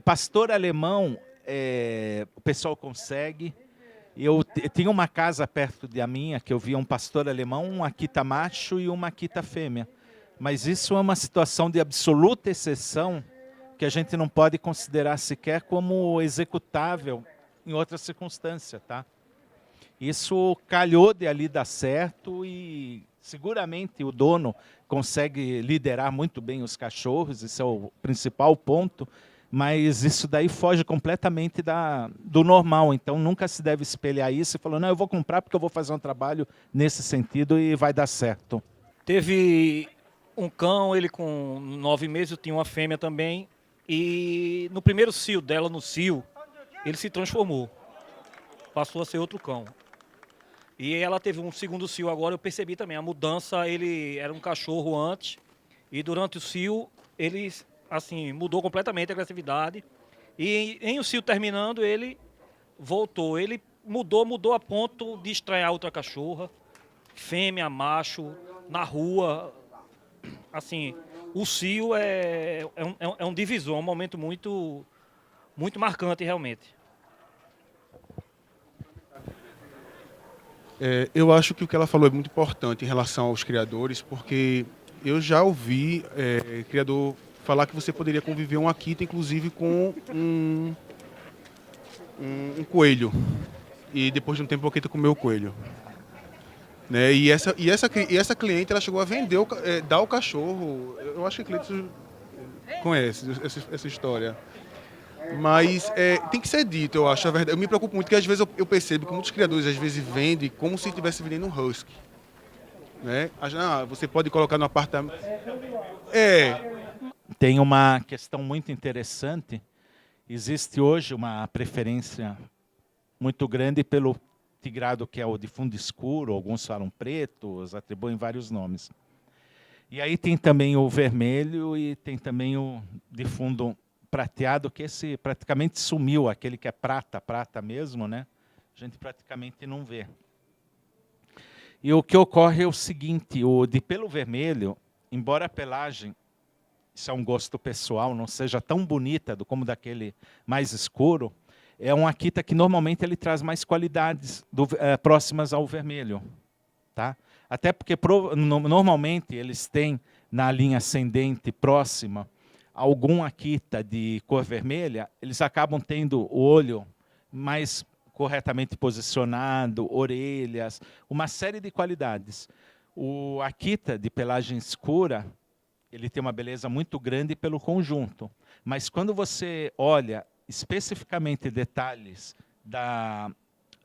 A: Pastor alemão, o pessoal consegue. Eu tinha uma casa perto da minha, que eu via um pastor alemão, um Akita macho e uma Akita fêmea. Mas isso é uma situação de absoluta exceção, que a gente não pode considerar sequer como executável em outra circunstância, tá? Isso calhou de ali dar certo e seguramente o dono consegue liderar muito bem os cachorros, esse é o principal ponto, mas isso daí foge completamente do normal, então nunca se deve espelhar isso e falar, não, eu vou comprar porque eu vou fazer um trabalho nesse sentido e vai dar certo.
I: Teve um cão, ele com 9 meses, eu tinha uma fêmea também, e no primeiro cio dela, no cio, ele se transformou, passou a ser outro cão. E ela teve um segundo cio agora, eu percebi também a mudança, ele era um cachorro antes, e durante o cio, ele assim, mudou completamente a agressividade, e em o cio terminando, ele voltou, ele mudou a ponto de estranhar outra cachorra, fêmea, macho, na rua, assim, o cio é um divisor, um momento muito marcante realmente.
F: Eu acho que o que ela falou é muito importante em relação aos criadores, porque eu já ouvi criador falar que você poderia conviver um Akita, inclusive, com um coelho. E depois de um tempo o Akita comeu o coelho. Né? E essa cliente ela chegou a vender, dar o cachorro. Eu acho que a cliente conhece essa história. Mas tem que ser dito, eu acho, a verdade. Eu me preocupo muito, porque às vezes eu percebo que muitos criadores às vezes vendem como se estivesse vendendo um husky. Né? Você pode colocar no apartamento.
A: Tem uma questão muito interessante. Existe hoje uma preferência muito grande pelo tigrado, que é o de fundo escuro, alguns falam preto, atribuem vários nomes. E aí tem também o vermelho e tem também o de fundo prateado, que esse praticamente sumiu, aquele que é prata mesmo, né? A gente praticamente não vê. E o que ocorre é o seguinte, o de pelo vermelho, embora a pelagem, isso é um gosto pessoal, não seja tão bonita como daquele mais escuro, é um Akita que normalmente ele traz mais qualidades próximas ao vermelho. Tá? Até porque normalmente eles têm na linha ascendente próxima algum Akita de cor vermelha, eles acabam tendo o olho mais corretamente posicionado, orelhas, uma série de qualidades. O Akita de pelagem escura, ele tem uma beleza muito grande pelo conjunto, mas quando você olha especificamente detalhes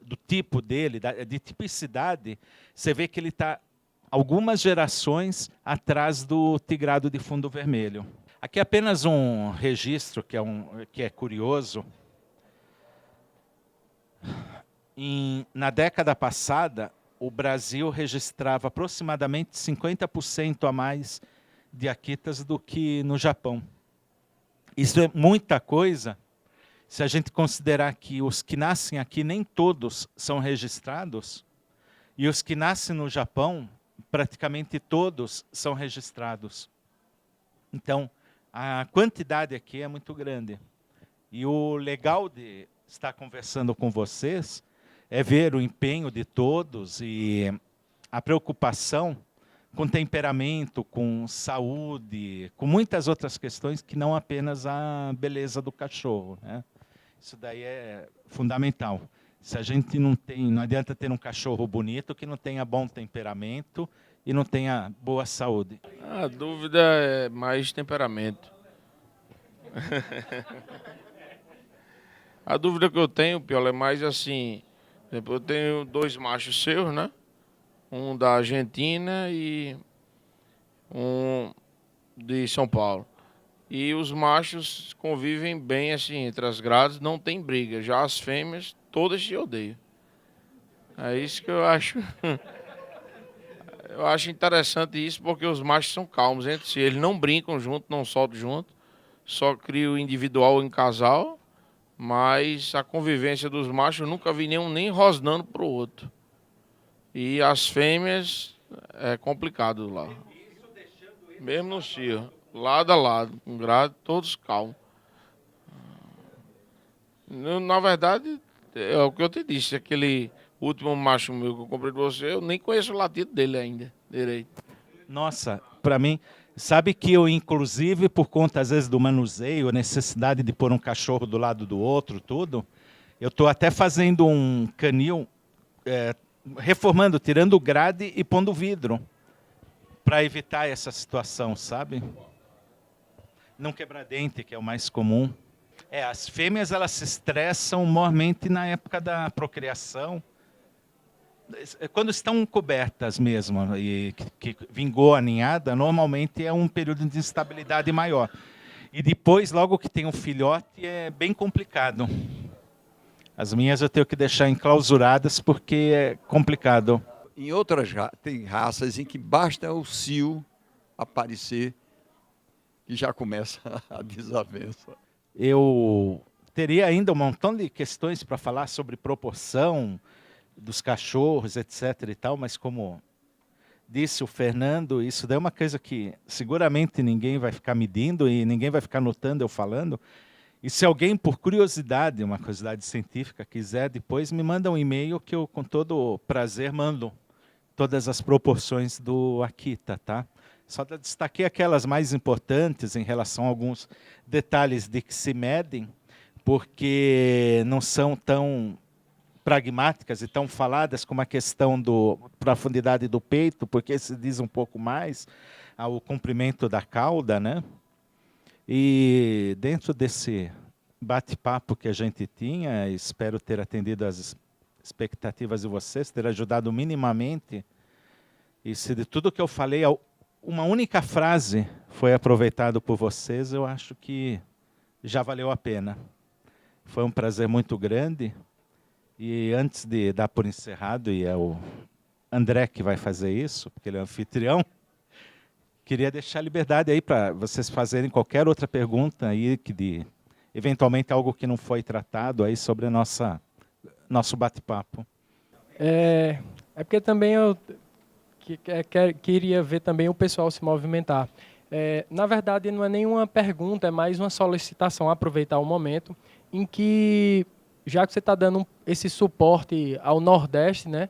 A: do tipo dele, de tipicidade, você vê que ele está algumas gerações atrás do tigrado de fundo vermelho. Aqui é apenas um registro que é curioso. Na década passada, o Brasil registrava aproximadamente 50% a mais de Akitas do que no Japão. Isso é muita coisa, se a gente considerar que os que nascem aqui nem todos são registrados, e os que nascem no Japão, praticamente todos são registrados. Então, a quantidade aqui é muito grande. E o legal de estar conversando com vocês é ver o empenho de todos e a preocupação com temperamento, com saúde, com muitas outras questões que não apenas a beleza do cachorro, né? Isso daí é fundamental. Se a gente não adianta ter um cachorro bonito que não tenha bom temperamento e não tenha boa saúde.
N: A dúvida é mais temperamento. A dúvida que eu tenho, Piola, é mais assim, por exemplo, eu tenho 2 machos seus, né? Um da Argentina e um de São Paulo. E os machos convivem bem assim entre as grades, não tem briga. Já as fêmeas, todas se odeiam. É isso que eu acho. Eu acho interessante isso porque os machos são calmos entre si. Eles não brincam junto, não soltam junto. Só criam individual em casal. Mas a convivência dos machos, eu nunca vi nenhum nem rosnando pro outro. E as fêmeas é complicado lá. Mesmo no cio, lado a lado, com grade, todos calmos. Na verdade, é o que eu te disse, aquele último macho meu que eu comprei de você, eu nem conheço o latido dele ainda, direito.
A: Nossa, para mim, Sabe que eu, inclusive, por conta, às vezes, do manuseio, a necessidade de pôr um cachorro do lado do outro, tudo, eu estou até fazendo um canil, reformando, tirando o grade e pondo vidro, para evitar essa situação, sabe? Não quebrar dente, que é o mais comum. As fêmeas, elas se estressam mormente na época da procriação, quando estão cobertas mesmo, e que vingou a ninhada, normalmente é um período de instabilidade maior. E depois, logo que tem um filhote, é bem complicado. As minhas eu tenho que deixar enclausuradas porque é complicado.
B: Em outras tem raças em que basta o cio aparecer e já começa a desavença.
A: Eu teria ainda um montão de questões para falar sobre proporção dos cachorros, etc. e tal, mas como disse o Fernando, isso daí é uma coisa que seguramente ninguém vai ficar medindo e ninguém vai ficar notando eu falando. E se alguém, por curiosidade, uma curiosidade científica, quiser, depois me manda um e-mail que eu, com todo prazer, mando todas as proporções do Akita, tá? Só destaquei aquelas mais importantes em relação a alguns detalhes de que se medem, porque não são tão pragmáticas e tão faladas como a questão da profundidade do peito, porque se diz um pouco mais ao comprimento da cauda, né? E dentro desse bate-papo que a gente tinha, espero ter atendido às expectativas de vocês, ter ajudado minimamente, e se de tudo que eu falei, uma única frase foi aproveitada por vocês, eu acho que já valeu a pena. Foi um prazer muito grande. E antes de dar por encerrado, e é o André que vai fazer isso, porque ele é anfitrião, queria deixar liberdade aí para vocês fazerem qualquer outra pergunta aí, eventualmente algo que não foi tratado aí sobre nosso bate-papo.
C: É porque também eu queria ver também o pessoal se movimentar. Na verdade, não é nenhuma pergunta, é mais uma solicitação, aproveitar o momento em que, já que você está dando esse suporte ao Nordeste, né?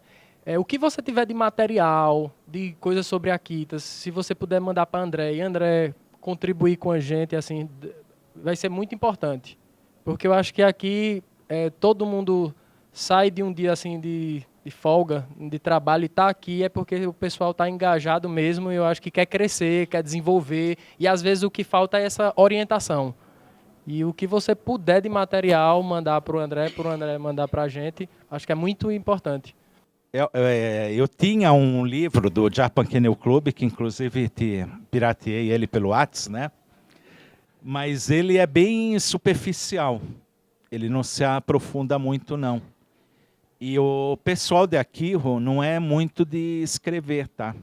C: O que você tiver de material, de coisas sobre Akitas, se você puder mandar para André, e André contribuir com a gente, assim, vai ser muito importante. Porque eu acho que aqui todo mundo sai de um dia assim de folga, de trabalho, e está aqui é porque o pessoal está engajado mesmo, e eu acho que quer crescer, quer desenvolver, e às vezes o que falta é essa orientação. E o que você puder de material mandar para o André mandar para a gente, acho que é muito importante.
A: Eu tinha um livro do Japan Kennel Club, que inclusive pirateei ele pelo WhatsApp, né? Mas ele é bem superficial. Ele não se aprofunda muito, não. E o pessoal de Akiro não é muito de escrever, tá?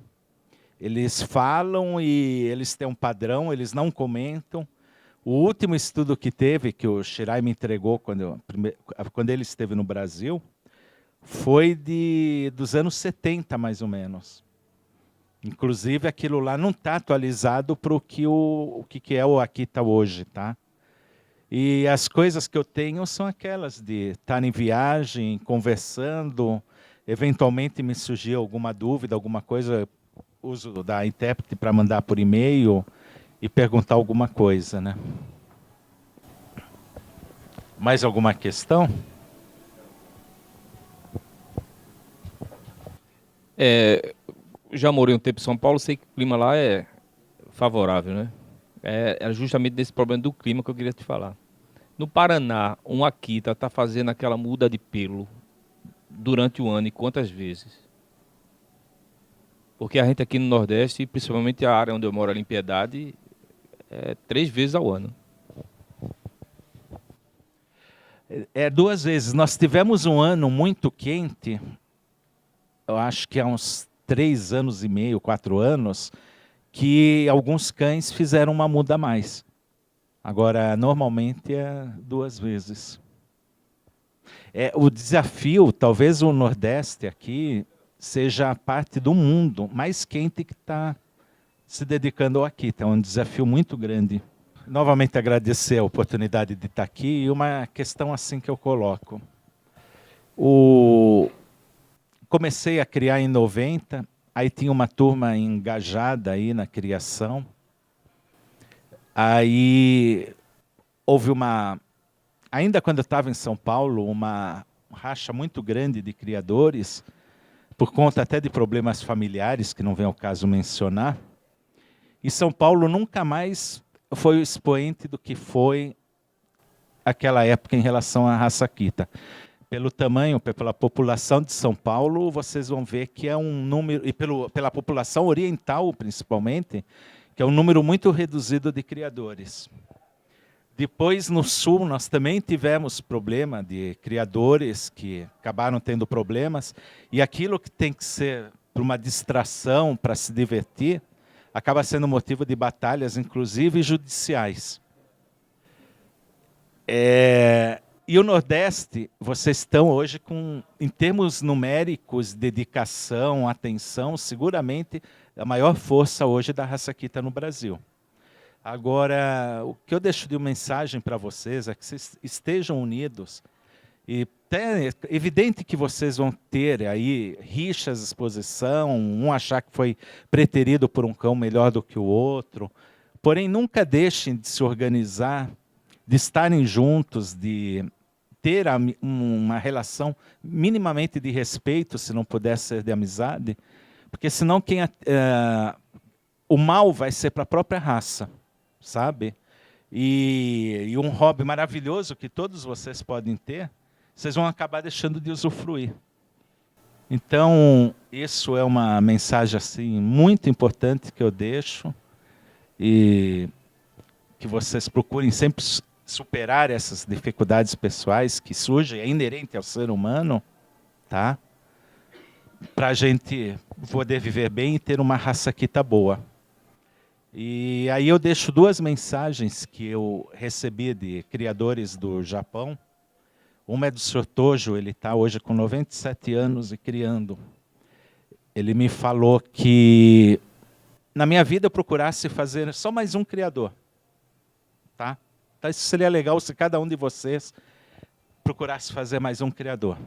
A: Eles falam e eles têm um padrão, eles não comentam. O último estudo que teve, que o Shirai me entregou quando ele esteve no Brasil, foi dos anos 70, mais ou menos. Inclusive, aquilo lá não está atualizado para o que é o Akita hoje, tá? E as coisas que eu tenho são aquelas de estar em viagem, conversando, eventualmente me surgir alguma dúvida, alguma coisa, uso da intérprete para mandar por e-mail e perguntar alguma coisa, né? Mais alguma questão?
K: Já morei um tempo em São Paulo, sei que o clima lá é favorável, né? É justamente desse problema do clima que eu queria te falar. No Paraná, um Akita está fazendo aquela muda de pelo durante o ano e quantas vezes? Porque a gente aqui no Nordeste, principalmente a área onde eu moro, ali em Piedade, 3 vezes ao ano.
A: 2 vezes. Nós tivemos um ano muito quente, eu acho que há uns 3 anos e meio, 4 anos, que alguns cães fizeram uma muda a mais. Agora, normalmente é 2 vezes. O desafio, talvez o Nordeste aqui seja a parte do mundo mais quente que está se dedicando ao Akita. É um desafio muito grande. Novamente agradecer a oportunidade de estar aqui e uma questão assim que eu coloco. Comecei a criar em 90, aí tinha uma turma engajada aí na criação, Aí houve ainda quando eu estava em São Paulo, uma racha muito grande de criadores, por conta até de problemas familiares, que não vem ao caso mencionar. E São Paulo nunca mais foi o expoente do que foi aquela época em relação à raça Akita. Pelo tamanho, pela população de São Paulo, vocês vão ver que é um número, e pela população oriental principalmente, que é um número muito reduzido de criadores. Depois, no Sul, nós também tivemos problema de criadores que acabaram tendo problemas, e aquilo que tem que ser para uma distração, para se divertir, acaba sendo motivo de batalhas, inclusive judiciais. E o Nordeste, vocês estão hoje com, em termos numéricos, dedicação, atenção, seguramente a maior força hoje da raça Akita no Brasil. Agora, o que eu deixo de mensagem para vocês é que vocês estejam unidos. E é evidente que vocês vão ter aí rixas de exposição, um achar que foi preterido por um cão melhor do que o outro. Porém, nunca deixem de se organizar, de estarem juntos, de ter uma relação minimamente de respeito, se não puder ser de amizade, porque senão o mal vai ser para a própria raça, sabe? E um hobby maravilhoso que todos vocês podem ter, vocês vão acabar deixando de usufruir. Então, isso é uma mensagem assim, muito importante que eu deixo, e que vocês procurem sempre superar essas dificuldades pessoais que surgem, é inerente ao ser humano, tá? Para a gente poder viver bem e ter uma raça Akita boa. E aí eu deixo duas mensagens que eu recebi de criadores do Japão. Uma é do Sr. Tojo, ele está hoje com 97 anos e criando. Ele me falou que na minha vida eu procurasse fazer só mais um criador. Tá? Então isso seria legal se cada um de vocês procurasse fazer mais um criador.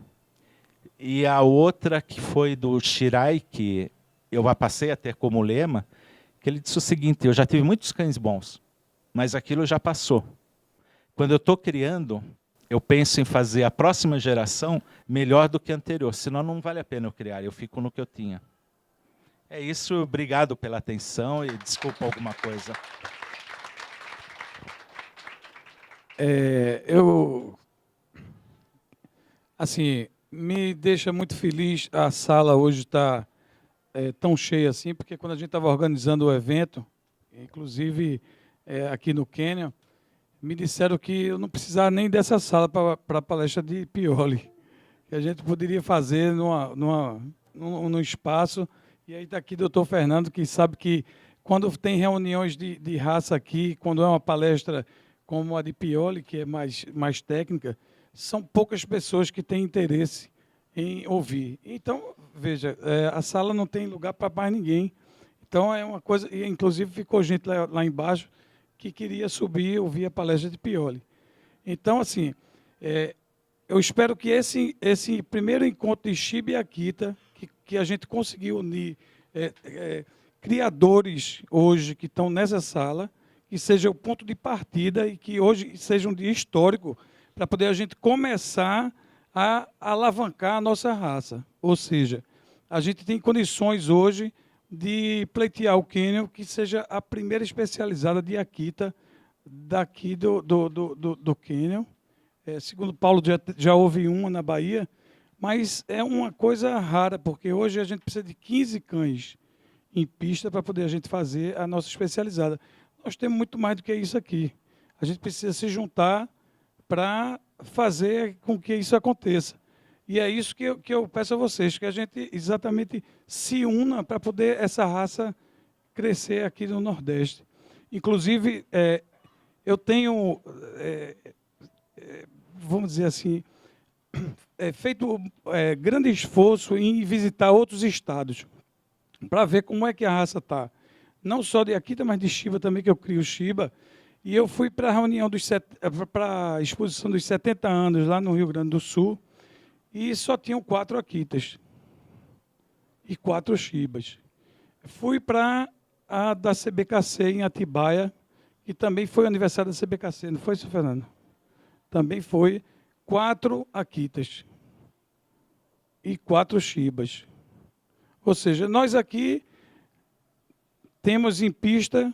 A: E a outra que foi do Shirai, que eu passei a ter como lema, que ele disse o seguinte: eu já tive muitos cães bons, mas aquilo já passou. Quando eu estou criando, eu penso em fazer a próxima geração melhor do que a anterior, senão não vale a pena eu criar, eu fico no que eu tinha. É isso, obrigado pela atenção e desculpa alguma coisa.
E: Assim, me deixa muito feliz a sala hoje estar tão cheia assim, porque quando a gente estava organizando o evento, inclusive aqui no Quênia, me disseram que eu não precisava nem dessa sala para a palestra de Pioli, que a gente poderia fazer num espaço. E aí está aqui o doutor Fernando, que sabe que quando tem reuniões de raça aqui, quando é uma palestra como a de Pioli, que é mais técnica, são poucas pessoas que têm interesse em ouvir. Então, veja, a sala não tem lugar para mais ninguém. Então, é uma coisa... E, inclusive, ficou gente lá embaixo que queria subir e ouvir a palestra de Pioli. Então, assim, eu espero que esse primeiro encontro de Shiba e Akita, que a gente conseguiu unir criadores hoje que estão nessa sala, que seja o ponto de partida e que hoje seja um dia histórico para poder a gente começar a alavancar a nossa raça. Ou seja, a gente tem condições hoje de pleitear o Quênia, que seja a primeira especializada de Akita daqui do Quênia. Segundo Paulo, já houve uma na Bahia, mas é uma coisa rara, porque hoje a gente precisa de 15 cães em pista para poder a gente fazer a nossa especializada. Nós temos muito mais do que isso aqui. A gente precisa se juntar para fazer com que isso aconteça. E é isso que eu peço a vocês, que a gente exatamente se una para poder essa raça crescer aqui no Nordeste. Inclusive, eu tenho, vamos dizer assim, feito grande esforço em visitar outros estados para ver como é que a raça está. Não só de Akita, mas de Shiba também, que eu crio Shiba. E eu fui para a reunião para a exposição dos 70 anos lá no Rio Grande do Sul, e só tinham 4 Akitas e 4 Shibas. Fui para a da CBKC em Atibaia, que também foi o aniversário da CBKC, não foi, seu Fernando? Também foi 4 Akitas e 4 Shibas. Ou seja, nós aqui temos em pista,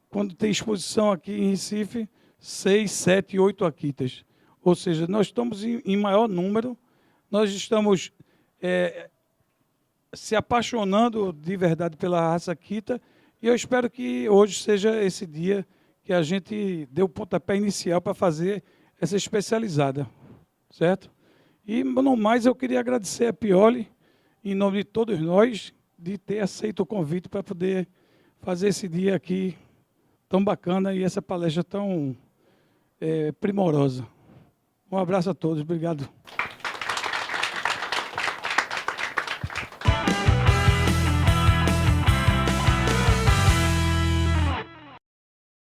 E: quando tem exposição aqui em Recife, 6, 7, 8 Akitas. Ou seja, nós estamos em maior número, nós estamos se apaixonando de verdade pela raça Akita, e eu espero que hoje seja esse dia que a gente dê o pontapé inicial para fazer essa especializada, certo? E, no mais, eu queria agradecer a Pioli, em nome de todos nós, de ter aceito o convite para poder fazer esse dia aqui tão bacana e essa palestra tão primorosa. Um abraço a todos, obrigado.